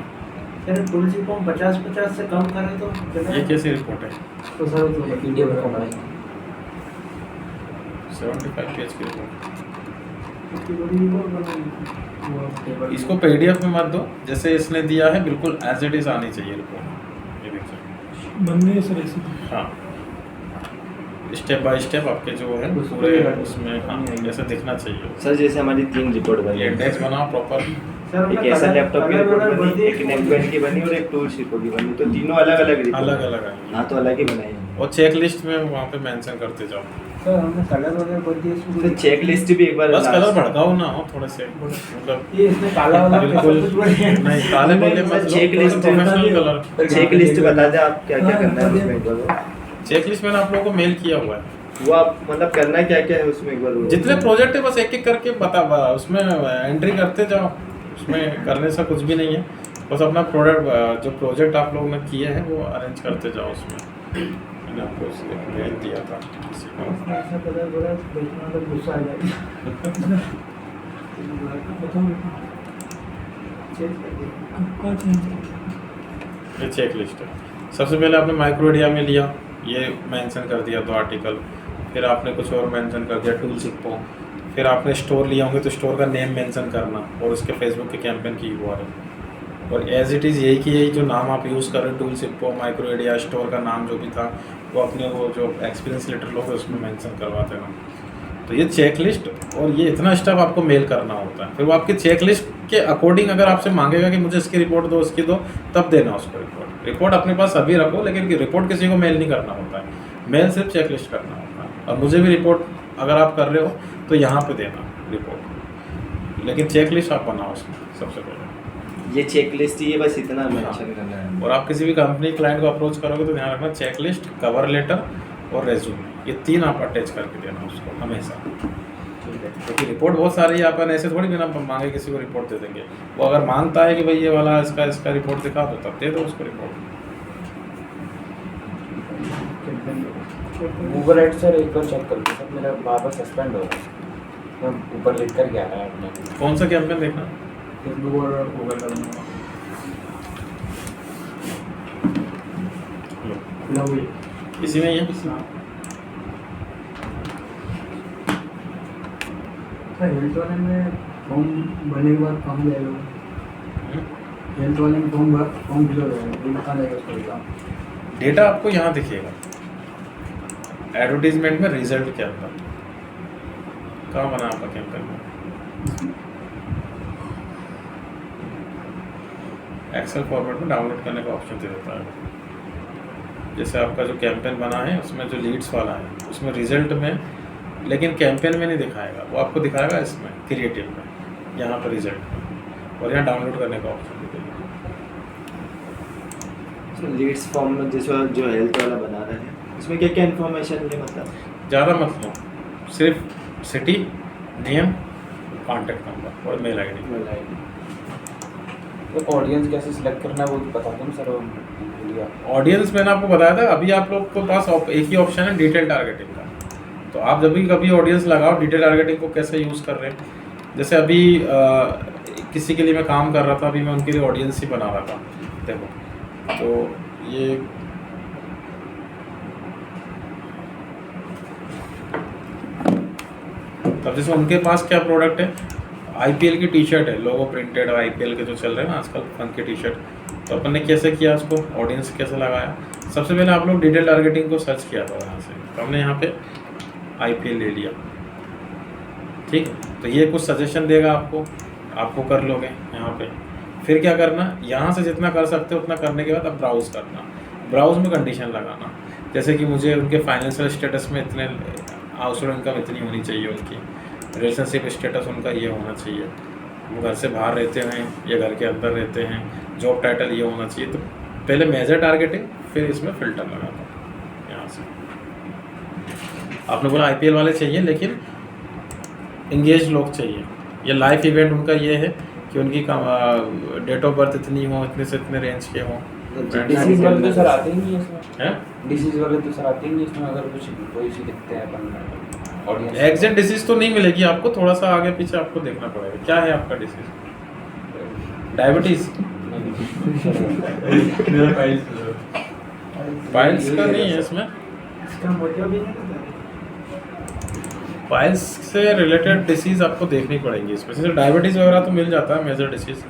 Speaker 4: सर तुलसी को हम 50-50 से कम करें तो
Speaker 1: ये कैसी रिपोर्ट है?
Speaker 4: तो सर तो
Speaker 3: PDF बनाएंगे।
Speaker 1: 75 पेज की रिपोर्ट।
Speaker 4: इतनी बड़ी रिपोर्ट बनाएंगे। वो टेबल
Speaker 1: इसको PDF में मत दो, जैसे इसने दिया है बिल्कुल एज इट इज आनी चाहिए रिपोर्ट। ये देखिए,
Speaker 4: बननी है सर ऐसी।
Speaker 1: हाँ, स्टेप बाय स्टेप आपके जो है पूरे उसमें, हाँ, जैसे दिखना चाहिए।
Speaker 2: सर जैसे हमारी 3 रिपोर्ट बनी
Speaker 1: ये इंडेक्स बनाओ प्रॉपर।
Speaker 4: सर
Speaker 2: एक ऐसा लैपटॉप की रिपोर्ट बनी, एक नेकबैंड की बनी और एक टूल शिप की बनी, तो तीनों अलग अलग रिपोर्ट।
Speaker 1: अलग अलग आएंगे
Speaker 2: हाँ तो अलग ही बनाई है।
Speaker 1: और चेक लिस्ट में वहाँ पे मेंशन करते जाओ।
Speaker 4: सर हमने कलर वगैरह कर दिया इसमें।
Speaker 2: तो चेक लिस्ट भी एक बार
Speaker 1: बस कलर भड़काओ ना हो थोड़े से, मतलब
Speaker 4: ये इसमें काला वाला
Speaker 1: बिल्कुल
Speaker 4: सब कुछ बढ़िया है।
Speaker 1: नहीं, काले पीले मत लो,
Speaker 2: check list
Speaker 1: professional colour.
Speaker 2: Check list बता दे आप क्या क्या करना है उसमें एक बार।
Speaker 1: चेक लिस्ट मैंने आप लोगों को मेल किया हुआ है।
Speaker 2: वो आप मतलब करना क्या क्या है उसमें एक बार।
Speaker 1: जितने प्रोजेक्ट है बस एक एक करके उसमें एंट्री करते जाओ, उसमें करने से कुछ भी नहीं है। बस अपना प्रोडक्ट जो प्रोजेक्ट आप लोगों ने किए हैं वो अरेंज करते जाओ उसमें। मैंने आपको मेल दिया था किसी को।
Speaker 4: ऐसा कलर बड़ा देखने वाला गुस्सा आ जाएगा।
Speaker 1: ये चेक लिस्ट है। सबसे पहले आपने माइक्रो एरिया में लिया, ये मेंशन कर दिया 2 आर्टिकल, फिर आपने कुछ और मेंशन कर दिया टूल सिप्पो, फिर आपने स्टोर लिया होंगे तो स्टोर का नेम मेंशन करना और उसके फेसबुक के कैंपेन की URL, और एज इट इज़ यही की यही जो नाम आप यूज़ कर रहे हो, टूल सिप्पो, माइक्रो एरिया, स्टोर का नाम जो भी था वो अपने वो जो एक्सपीरियंस लेटर लोगे उसमें मेंशन करवाते ना। तो तो ये चेकलिस्ट और ये इतना स्टेप आपको मेल करना होता है। फिर वो आपकी चेकलिस्ट के अकॉर्डिंग अगर आपसे मांगेगा कि मुझे इसकी रिपोर्ट दो, इसकी दो, तब देना उसको रिपोर्ट अपने पास अभी रखो, लेकिन रिपोर्ट किसी को मेल नहीं करना होता है, मेल सिर्फ चेकलिस्ट करना होता है। और मुझे भी रिपोर्ट अगर आप कर रहे हो तो यहाँ पे देना रिपोर्ट, लेकिन चेकलिस्ट आप बनाओ उसमें सबसे पहले।
Speaker 2: ये चेकलिस्ट ये बस इतना मेंशन करना है।
Speaker 1: और आप किसी भी कंपनी क्लाइंट को अप्रोच करोगे तो ध्यान रखना चेकलिस्ट, कवर लेटर और रेज्यूमे, ये 3 आप अटैच करके देना उसको हमेशा। क्योंकि रिपोर्ट बहुत सारी है, अपन ऐसे थोड़ी बिना मांगे किसी को रिपोर्ट दे देंगे। वो अगर मांगता है कि भाई ये वाला इसका रिपोर्ट दिखा दो, तब दे दो उसको रिपोर्ट।
Speaker 3: गूगल एड सर एक बार चेक कर लो सर, मेरा बार बार सस्पेंड हो रहा है, मैं ऊपर लिख कर गया है आपने।
Speaker 1: कौन सा कैंपेन देखना?
Speaker 4: फेसबुक और गूगल का दूंगा। खुला हुई
Speaker 1: इसी में ही है।
Speaker 4: हेल्थ वाले में फॉर्म भरने के बाद फॉर्म जाएगा, हेल्थ वाले में फॉर्म फिल हो जाएगा, ये कहाँ जाएगा उसको एग्जाम?
Speaker 1: डेटा आपको यहाँ दिखेगा एडवर्टीजमेंट में, रिजल्ट के अंदर। कहाँ बना आपका कैंपेन में? एक्सेल फॉर्मेट में डाउनलोड करने का ऑप्शन दे देता है। जैसे आपका जो कैंपेन बना है उसमें जो लीड्स वाला है उसमें रिजल्ट में, लेकिन कैंपेन में नहीं दिखाएगा, वो आपको दिखाएगा इसमें क्रिएटिव में, यहाँ पर रिजल्ट में, और यहाँ डाउनलोड करने का ऑप्शन दे देगा।
Speaker 2: लीड्स फॉर्म में जो हेल्थ वाला बना रहे हैं इसमें क्या क्या इन्फॉर्मेशन है, मतलब
Speaker 1: ज़्यादा मत लो, सिर्फ सिटी, नेम, कॉन्टैक्ट नंबर और मेल आईडी।
Speaker 3: तो ऑडियंस कैसे सिलेक्ट करना है वो बता दूँ सर, वो भूलिए।
Speaker 1: ऑडियंस मैंने आपको बताया था, अभी आप लोग के पास एक ही ऑप्शन है डिटेल टारगेटिंग का। तो आप जब भी कभी ऑडियंस लगाओ, डिटेल टारगेटिंग को कैसे यूज़ कर रहे हैं। जैसे अभी किसी के लिए मैं काम कर रहा था, अभी मैं उनके लिए ऑडियंस ही बना रहा था। देखो तो ये तब जैसे उनके पास क्या प्रोडक्ट है, आईपीएल की टी शर्ट है, लोगो प्रिंटेड और आईपीएल के जो चल रहे हैं ना आजकल फन के टी शर्ट। तो अपन ने कैसे किया उसको, ऑडियंस कैसे लगाया, सबसे पहले आप लोग डिटेल टारगेटिंग को सर्च किया था यहाँ से, तो हमने यहाँ पे आईपीएल ले लिया, ठीक है। तो ये कुछ सजेशन देगा आपको कर लोगे यहाँ पे। फिर क्या करना, यहाँ से जितना कर सकते हो उतना करने के बाद अब ब्राउज़ करना। ब्राउज़ में कंडीशन लगाना, जैसे कि मुझे उनके फाइनेंशियल स्टेटस में इतने, हाउस होल्ड इनकम इतनी होनी चाहिए, उनकी रिलेशनशिप स्टेटस उनका ये होना चाहिए, वो घर से बाहर रहते हैं या घर के अंदर रहते हैं, जॉब टाइटल ये होना चाहिए। तो पहले मेजर टारगेटिंग, फिर इसमें फ़िल्टर लगाता हूँ यहाँ से। आपने बोला आईपीएल वाले चाहिए, लेकिन इंगेज लोग चाहिए, या लाइफ इवेंट उनका ये है कि उनकी डेट ऑफ बर्थ इतनी हो, इतने से इतने रेंज के हों।
Speaker 3: डिसीज वाले तो सर आते ही नहीं है इसमें,
Speaker 1: हैं
Speaker 3: डिसीज वाले तो सर आते ही नहीं इसमें, अगर कुछ कोई सी दिखते हैं अपन ऑडियंस।
Speaker 1: एग्जैक्ट डिसीज तो नहीं मिलेगी आपको, थोड़ा सा आगे पीछे आपको देखना पड़ेगा। क्या है आपका डिसीज? डायबिटीज? पाइल्स का नहीं है इसमें,
Speaker 4: इसका मतलब भी नहीं पता।
Speaker 1: पाइल्स से रिलेटेड डिसीज आपको देखनी पड़ेगी इसमें। जैसे डायबिटीज वगैरह तो मिल जाता है मेजर डिसीज।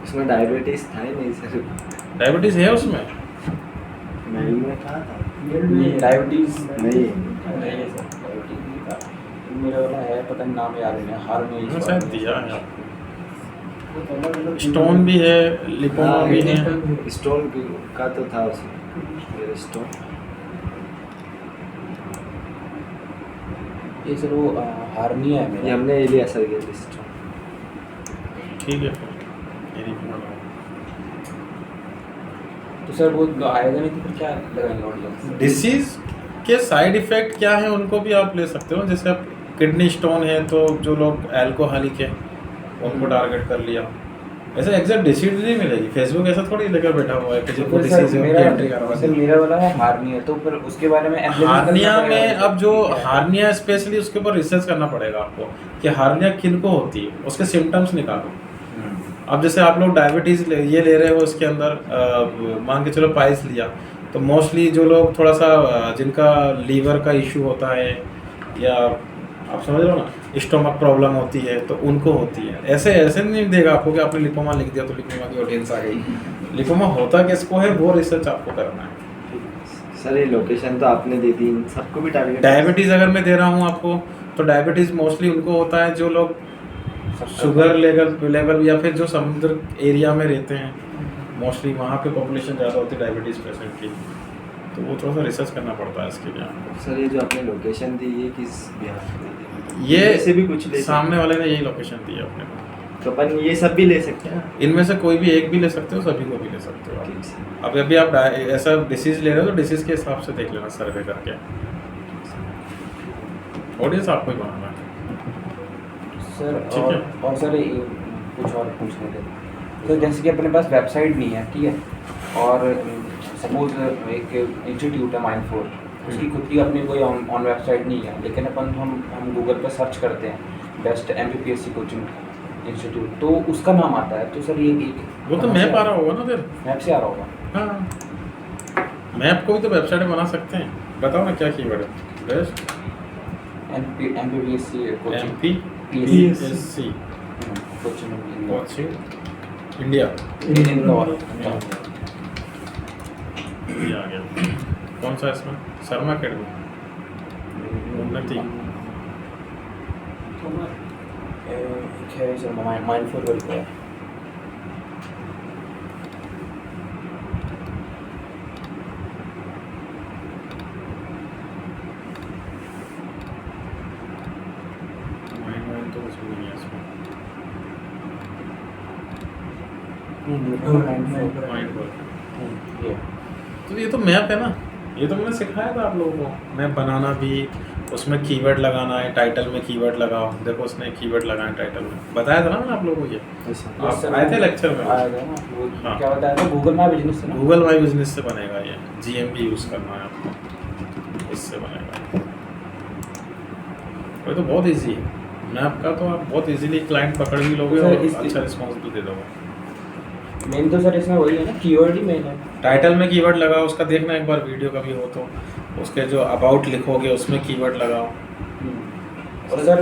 Speaker 2: उसमें डायबिटीज था ही नहीं सर,
Speaker 1: डायबिटीज है उसमें?
Speaker 2: मेल में था
Speaker 3: नहीं डायबिटीज
Speaker 2: नहीं
Speaker 3: है सर, डायबिटीज नहीं था मेरा वाला है, पता नहीं नाम याद नहीं, हार में
Speaker 1: शायद दिया है आपको। स्टोन भी है, लिपोमा भी है।
Speaker 2: स्टोन का तो था उसमें, स्टोन।
Speaker 3: ये सर वो हार्निया है
Speaker 2: ये
Speaker 3: मेरा।
Speaker 2: हमने ये लिया सर, ये लिस्ट।
Speaker 1: ठीक है फिर ये रिपोर्ट
Speaker 3: तो सर वो आएगा नहीं तो फिर क्या लगाएंगे ऑडियंस?
Speaker 1: डिसीज के साइड इफेक्ट क्या है उनको भी आप ले सकते हो। जैसे आप किडनी स्टोन है तो जो लोग अल्कोहलिक है उनको टारगेट कर लिया। ऐसे एग्जैक्ट डिसीज नहीं मिलेगी, फेसबुक ऐसा थोड़ी लेकर बैठा हुआ है कि जिनको डिसीज है उनकी एंट्री करवा
Speaker 3: सर मेरा वाला है हार्निया, तो फिर उसके बारे में
Speaker 1: हार्निया में अब जो हार्निया स्पेशली उसके ऊपर रिसर्च करना पड़ेगा आपको कि हार्निया किन को होती है, उसके सिम्टम्स निकालो। अब जैसे आप लोग डायबिटीज़ ये ले रहे हो, इसके अंदर मान के चलो पाइल्स लिया, तो मोस्टली जो लोग थोड़ा सा जिनका लीवर का इशू होता है या आप समझ रहे हो ना, स्टोमक प्रॉब्लम होती है तो उनको होती है। ऐसे ऐसे नहीं देगा आपको कि आपने लिपोमा लिख दिया तो लिपोमा की ऑडियंस आ गई। लिपोमा होता किसको है वो रिसर्च आपको करना है।
Speaker 2: सर ये लोकेशन तो आपने दे दी, सबको भी टारगेट।
Speaker 1: डायबिटीज़ अगर मैं दे रहा हूँ आपको तो डायबिटीज़ मोस्टली उनको होता है जो लोग शुगर लेवल या फिर जो समुद्र एरिया में रहते हैं, मोस्टली वहाँ पे पॉपुलेशन ज़्यादा होती है डायबिटीज़ पेशेंट की, तो वो थोड़ा सा रिसर्च करना पड़ता है इसके लिए।
Speaker 2: सर ये जो आपने लोकेशन दी ये किस बिहार पे?
Speaker 1: ये
Speaker 2: से भी कुछ ले
Speaker 1: सामने वाले ने यही लोकेशन दी है अपने को,
Speaker 2: तो अपन ये सब भी ले सकते हैं?
Speaker 1: इनमें से कोई भी एक भी ले सकते हो, सभी को भी ले सकते हो आप।
Speaker 2: ठीक है।
Speaker 1: अब अभी आप ऐसा डिसीज ले रहे हो तो डिसीज के हिसाब से देख लेना सर्वे करके। ऑडियंस आपको ही बनाना है।
Speaker 3: सर
Speaker 1: ठीक है।
Speaker 3: और सर कुछ और पूछने थे। तो जैसे कि अपने पास वेबसाइट नहीं है, ठीक है, और सपोज एक इंस्टीट्यूट है माइंड4, उसकी खुद की अपनी कोई ऑन वेबसाइट नहीं है, लेकिन हम गूगल पर सर्च करते हैं बेस्ट MPPSC कोचिंग इंस्टीट्यूट, तो उसका नाम आता है। तो सर ये
Speaker 1: वो तो मैप आ रहा होगा ना फिर।
Speaker 3: मैप से आ रहा होगा।
Speaker 1: हाँ, मैप को भी तो वेबसाइट में बना सकते हैं। बताओ ना क्या कीवर्ड है? Best
Speaker 3: MPPSC coaching
Speaker 1: MPPSC
Speaker 3: coaching
Speaker 1: coaching India.
Speaker 3: Indore.
Speaker 1: ये आ गया। कौन सा इसमें? शर्मा अकेडमी, उन्नति।
Speaker 3: है सर माइंड4 वर्क है।
Speaker 1: माइंड तो कुछ भी नहीं है इसमें। Mind work.
Speaker 3: ये
Speaker 1: तो ये तो मैप है ना, ये तो मैंने सिखाया था आप लोगों को। मैप बनाना भी, उसमें कीवर्ड लगाना है, टाइटल में कीवर्ड लगाओ। देखो उसने कीवर्ड लगाया टाइटल में, बताया था ना मैंने आप लोगों को ये। आप आए थे लेक्चर में?
Speaker 3: आया था ना वो।
Speaker 1: हाँ।
Speaker 3: क्या बताया था? गूगल माई बिजनेस से ना।
Speaker 1: गूगल माई बिजनेस से बनेगा ये। GMB यूज़ करना है आपको, इससे बनेगा। ये तो बहुत इजी है मैप का, तो आप बहुत इजीली क्लाइंट पकड़ भी लोगे
Speaker 3: सर,
Speaker 1: और
Speaker 3: इस-
Speaker 1: अच्छा रिस्पॉन्स भी दे दोगे।
Speaker 3: मेन तो सर इसमें वही है ना, कीवर्ड ही मेन है।
Speaker 1: टाइटल में कीवर्ड लगाओ, उसका देखना एक बार वीडियो कभी हो तो। उसके जो अबाउट लिखोगे उसमें कीवर्ड लगाओ।
Speaker 3: और सर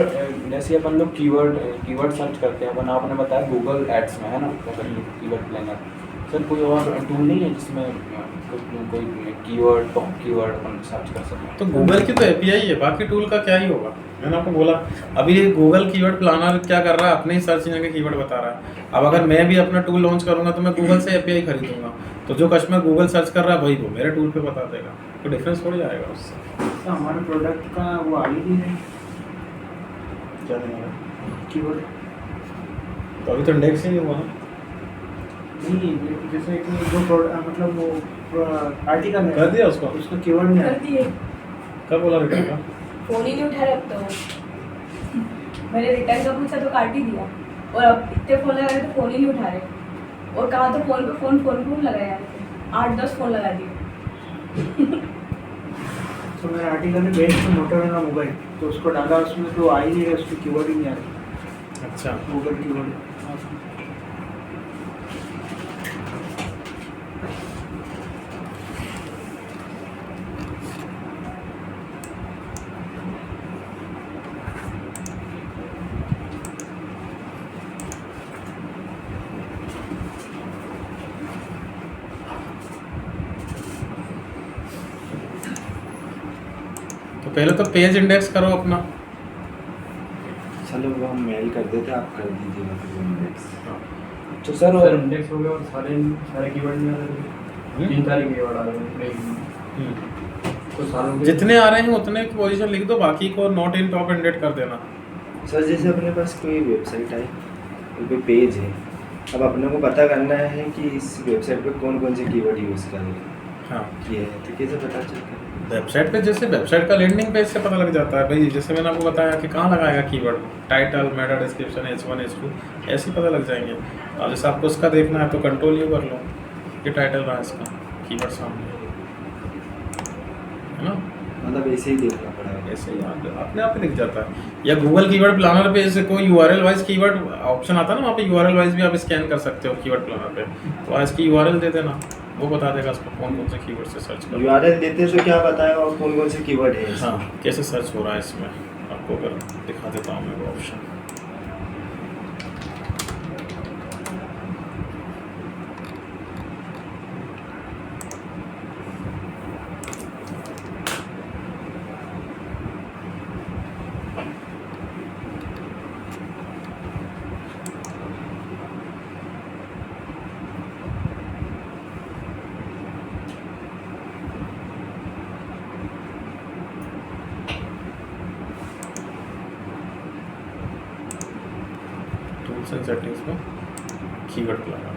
Speaker 3: जैसे अपन लोग कीवर्ड सर्च करते हैं, अपन आपने बताया गूगल एड्स में है ना, कीवर्ड प्लानर। सर कोई और टूल नहीं है जिसमें कोई कीवर्ड टॉप कीवर्ड अपन सर्च कर सकें?
Speaker 1: तो गूगल की तो API है, बाकी टूल का क्या ही होगा। मैंने आपको बोला अभी गूगल कीवर्ड प्लानर क्या कर रहा है, अपने ही सर्च इंजन के कीवर्ड बता रहा है। अब अगर मैं भी अपना टूल लॉन्च करूंगा तो मैं गूगल से API खरीदूंगा, तो जो कस्टमर गूगल सर्च कर रहा है वही वो मेरे टूल पे बता देगा, तो डिफरेंस थोड़ी आएगा उससे।
Speaker 4: तो हमारे प्रोडक्ट का वो आ ही नहीं
Speaker 1: क्या देगा?
Speaker 4: कीवर्ड
Speaker 1: तो अभी तो इंडेक्स ही नहीं हुआ ना।
Speaker 4: नहीं, जैसे कि जो प्रोडक्ट मतलब वो आर्टिकल है
Speaker 1: कर दिया उसको?
Speaker 4: उसका कीवर्ड नहीं
Speaker 5: कर
Speaker 4: है।
Speaker 5: दिए।
Speaker 1: कब बोला रिटर्न का?
Speaker 5: फोन ही नहीं उठा रहे अब तो। मैंने रिटर्न का पूछा तो काट ही दिया, और अब इतने फोन लगा रहे तो फोन ही नहीं उठा रहे। और कहा तो फोन पे फोन लगाया, 8-10 फोन लगा दिए।
Speaker 4: तो मैंने आर्टिकल में बेस्ट मोटोरोला मोबाइल, तो उसको डाला, उसमें तो आ ही नहीं रहा, उसकी कीवर्ड ही नहीं आ रही,
Speaker 1: अच्छा,
Speaker 4: गूगल कीवर्ड।
Speaker 1: तो पहले तो पेज इंडेक्स करो अपना।
Speaker 2: चलो वो हम मेल कर देते, आप कर दीजिएगा फिर इंडेक्स।
Speaker 3: तो सर
Speaker 4: सर इंडेक्स हो गया और सारे कीवर्ड नहीं आ रहे, 3 तारीख कीवर्ड आ रहे हैं, तो सारों के
Speaker 1: जितने आ रहे हैं उतने की पोजीशन लिख दो, बाकी को नॉट इन टॉप इंडेट कर देना।
Speaker 2: सर जैसे अपने पास कोई वेबसाइट है, कोई पेज है, अब अपने को पता करना है कि इस वेबसाइट पे कौन कौन से कीवर्ड यूज़ कर रहे हैं,
Speaker 1: हाँ,
Speaker 2: ये है तो कैसे पता चलता है?
Speaker 1: वेबसाइट पे जैसे वेबसाइट का लैंडिंग पेज से पता लग जाता है भाई। जैसे मैंने आपको बताया कि कहाँ लगाएगा keyword, title, Meta description, H1 H2 ऐसे ही पता लग जाएंगे। और जैसे आपको उसका देखना है तो कंट्रोल यू कर लो, ये टाइटल रहा इसका, कीवर्ड सामने है ना,
Speaker 2: मतलब ऐसे ही देखना पड़ेगा।
Speaker 1: ऐसे ही अपने आप ही दिख जाता है। या गूगल कीवर्ड प्लानर पे जैसे कोई URL वाइज कीवर्ड ऑप्शन आता है ना, वहाँ पे URL वाइज भी आप स्कैन कर सकते हो कीवर्ड प्लानर पे, तो आज की URL दे देना, वो बता देगा उसको कौन कौन से कीवर्ड से सर्च करना।
Speaker 2: URL देते तो क्या बताएगा और कौन कौन से कीवर्ड है इसमें?
Speaker 1: हाँ, कैसे सर्च हो रहा है इसमें आपको अगर दिखा देता हूँ मैं वो ऑप्शन। ऑप्शन सेटिंग्स में कीवर्ड पे लगाना।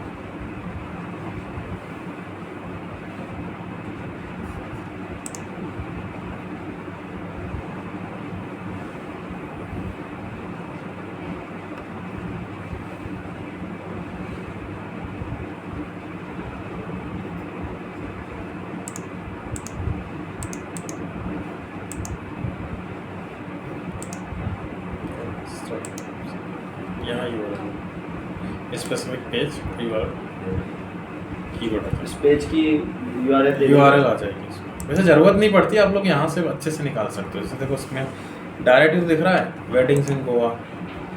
Speaker 1: यहाँ यूआरएल स्पेसिफिक पेज कीवर्ड
Speaker 2: इस पेज की
Speaker 1: यूआरएल आ जाएगी इसमें। वैसे ज़रूरत नहीं पड़ती, आप लोग यहाँ से अच्छे से निकाल सकते हो। जैसे देखो उसमें डायरेक्ट दिख रहा है weddings in Goa,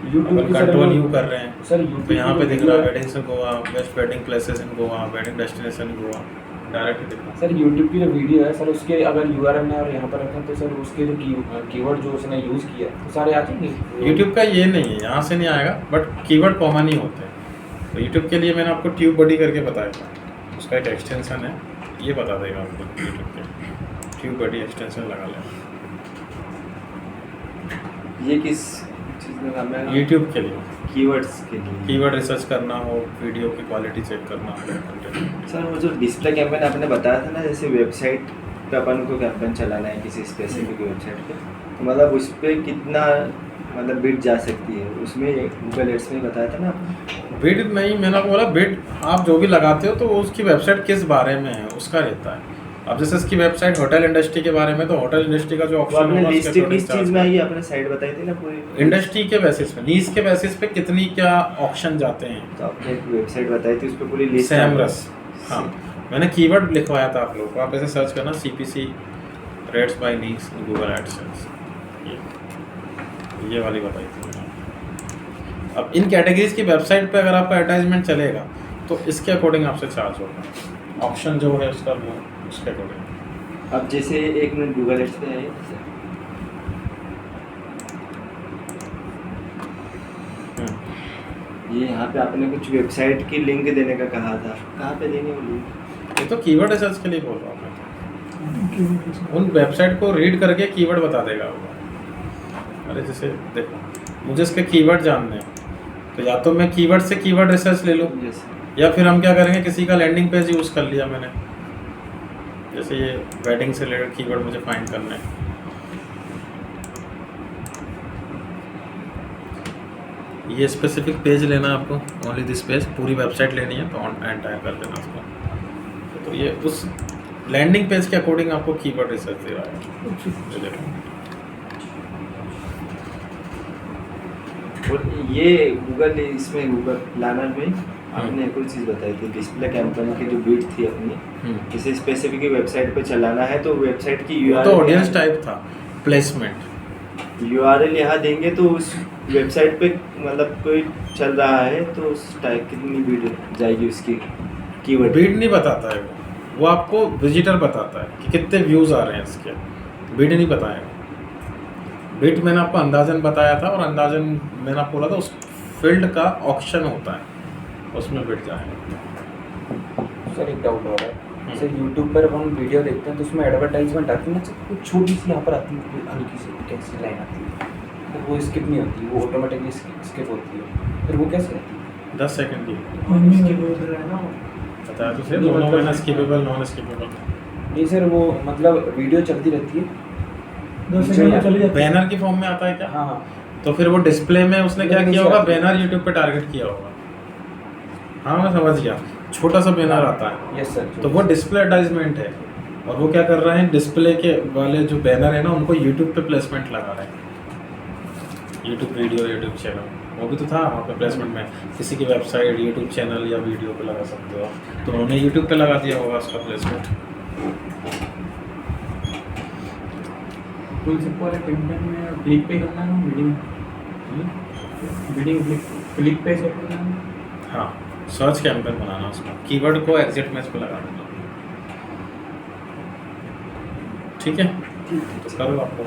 Speaker 3: YouTube
Speaker 1: control you कर रहे हैं
Speaker 3: सर
Speaker 1: तो यहाँ पे दिख रहा है weddings in Goa, best wedding places in Goa, wedding destination in Goa, direct दिख रहा है।
Speaker 3: सर यूट्यूब की जो वीडियो है सर उसके अगर यूआरएल में और यहाँ पर रखें तो सर उसके जो कीवर्ड जो उसने यूज़ किया तो सारे आ जाएंगे।
Speaker 1: यूट्यूब का ये नहीं है, यहाँ से नहीं आएगा, बट कीवर्ड कॉमन ही होते हैं। तो यूट्यूब के लिए मैंने आपको ट्यूब बडी करके बताया था, उसका एक एक्सटेंशन है, ये बता देगा आपको यूट्यूब के। ट्यूब बडी एक्सटेंशन लगा लेना
Speaker 2: ये किस चीज़ में काम है?
Speaker 1: यूट्यूब के लिए।
Speaker 2: कीवर्ड्स के लिए।
Speaker 1: कीवर्ड रिसर्च करना हो, वीडियो की क्वालिटी चेक करना हो, कंटेंट।
Speaker 2: सर वो जो डिस्प्ले कैंपेन आपने बताया था ना, जैसे वेबसाइट पे अपन को कैंपेन चलाना है किसी स्पेसिफिक वेबसाइट पे, तो मतलब उस पर कितना मतलब बिड जा सकती है? उसमें गूगल एड्स में बताया था ना आपने।
Speaker 1: बिड नहीं, मैंने बोला बिड आप जो भी लगाते हो तो उसकी वेबसाइट किस बारे में है उसका रहता है। अब जैसे इसकी वेबसाइट होटल इंडस्ट्री के बारे में, तो होटल इंडस्ट्री का जो
Speaker 2: वो
Speaker 1: ऑप्शन
Speaker 2: आपने
Speaker 1: होगा
Speaker 2: लिस्ट किस चीज़ में आई आपने साइट बताई थी ना पूरी?
Speaker 1: इंडस्ट्री के बेसिस पे, नीश के बेसिस पे कितनी क्या ऑप्शन जाते हैं।
Speaker 2: तो आपने एक वेबसाइट बताई थी उस पर पूरी लिस्ट।
Speaker 1: सैमरस, हाँ मैंने कीवर्ड लिखवाया था आप लोगों को, आप ऐसे सर्च करना CPC रेट्स बाय नीश गूगल एडसेंस, ये वाली बताई थी मैंने। अब इन कैटेगरीज की वेबसाइट पे अगर आपका एडवर्टाइजमेंट चलेगा तो इसके अकॉर्डिंग आपसे चार्ज होगा, ऑप्शन जो है उसका वो उसके अकॉर्डिंग।
Speaker 2: अब जैसे एक मिनट गूगल एड्स पे आइए। ये यहाँ पे आपने कुछ वेबसाइट की लिंक देने का कहा था, कहाँ पे देनी वो लिंक?
Speaker 1: ये तो कीवर्ड रिसर्च के लिए बोल रहा हूँ मैं, उन वेबसाइट को रीड करके कीवर्ड बता देगा वो। अरे जैसे देखो मुझे इसके कीवर्ड जानने हैं, तो या तो मैं कीवर्ड से कीवर्ड रिसर्च ले लूँ,
Speaker 2: Yes.
Speaker 1: या फिर हम क्या करेंगे, किसी का लैंडिंग पेज यूज़ कर लिया मैंने, जैसे ये वेडिंग से रिलेटेड कीवर्ड मुझे फाइंड करना है। ये स्पेसिफिक पेज लेना है आपको, ओनली दिस पेज, पूरी वेबसाइट लेनी है तो एंटायर कर देना उसको। तो ये उस लैंडिंग पेज के अकॉर्डिंग आपको कीवर्ड रिसर्च दे रहा है। ये देखो
Speaker 2: और ये गूगल इसमें गूगल प्लानर में आपने एक और चीज़ बताई थी, डिस्प्ले कैंपेन की जो बिट थी अपनी, किसी स्पेसिफिक वेबसाइट पे चलाना है तो वेबसाइट की
Speaker 1: वो तो ऑडियंस टाइप था, प्लेसमेंट
Speaker 2: URL यहाँ देंगे तो उस वेबसाइट पे मतलब कोई चल रहा है तो उस टाइप कितनी बिड जाएगी उसकी कीवर्ड?
Speaker 1: बिड नहीं बताता है वो आपको विजिटर बताता है कि कितने व्यूज़ आ रहे हैं इसके, बिड नहीं बताएगा। बिड मैंने आपको अंदाजन बताया था, और अंदाजन मैंने आपको बोला था उस फील्ड का ऑप्शन होता है, उसमें बिड जाएगा।
Speaker 3: सर एक डाउट हो रहा है, जैसे यूट्यूब पर हम वीडियो देखते हैं तो उसमें एडवर्टाइजमेंट आती है ना, कुछ छोटी सी यहाँ पर आती है, कोई हल्की सी कैसी लाइन आती है, तो वो स्किप नहीं होती, वो ऑटोमेटिकली स्किप होती है, फिर वो कैसे रहती है?
Speaker 1: 10 सेकंड की बताया तो सही,
Speaker 3: नहीं,
Speaker 1: दोनों
Speaker 3: मतलब-
Speaker 1: मैंने स्किपेबल नॉन स्किपेबल।
Speaker 3: नहीं सर, वो मतलब वीडियो चलती रहती है।
Speaker 4: 10 सेकंड में चली जाती है।
Speaker 1: बैनर की फॉर्म में आता है क्या?
Speaker 3: हाँ हाँ।
Speaker 1: तो फिर वो डिस्प्ले में उसने क्या
Speaker 3: बैनर
Speaker 1: किया
Speaker 3: नीचे
Speaker 1: होगा,
Speaker 3: आती है।
Speaker 1: बैनर यूट्यूब पे टारगेट किया होगा। हाँ मैं समझ गया, छोटा सा बैनर आता है,
Speaker 3: यस सर।
Speaker 1: तो वो डिस्प्ले एडवर्टाइजमेंट है, और वो क्या कर रहे हैं, डिस्प्ले के वाले जो बैनर है ना उनको यूट्यूब पे प्लेसमेंट लगा रहे हैं, यूट्यूब वीडियो, यूट्यूब चैनल, वो भी तो था वहाँ पे प्लेसमेंट में, किसी की वेबसाइट, यूट्यूब चैनल या वीडियो पे लगा सकते हो, तो उन्होंने यूट्यूब पे लगा दिया होगा उसका प्लेसमेंट।
Speaker 4: तो सबको वाले कैंपेन में क्लिक पे करना है, बिडिंग क्लिक पे सेट करना है।
Speaker 1: हाँ, सर्च कैंपेन बनाना, उसमें कीवर्ड को एग्जिट मैच पे लगा देना। ठीक है, तो करो आपको।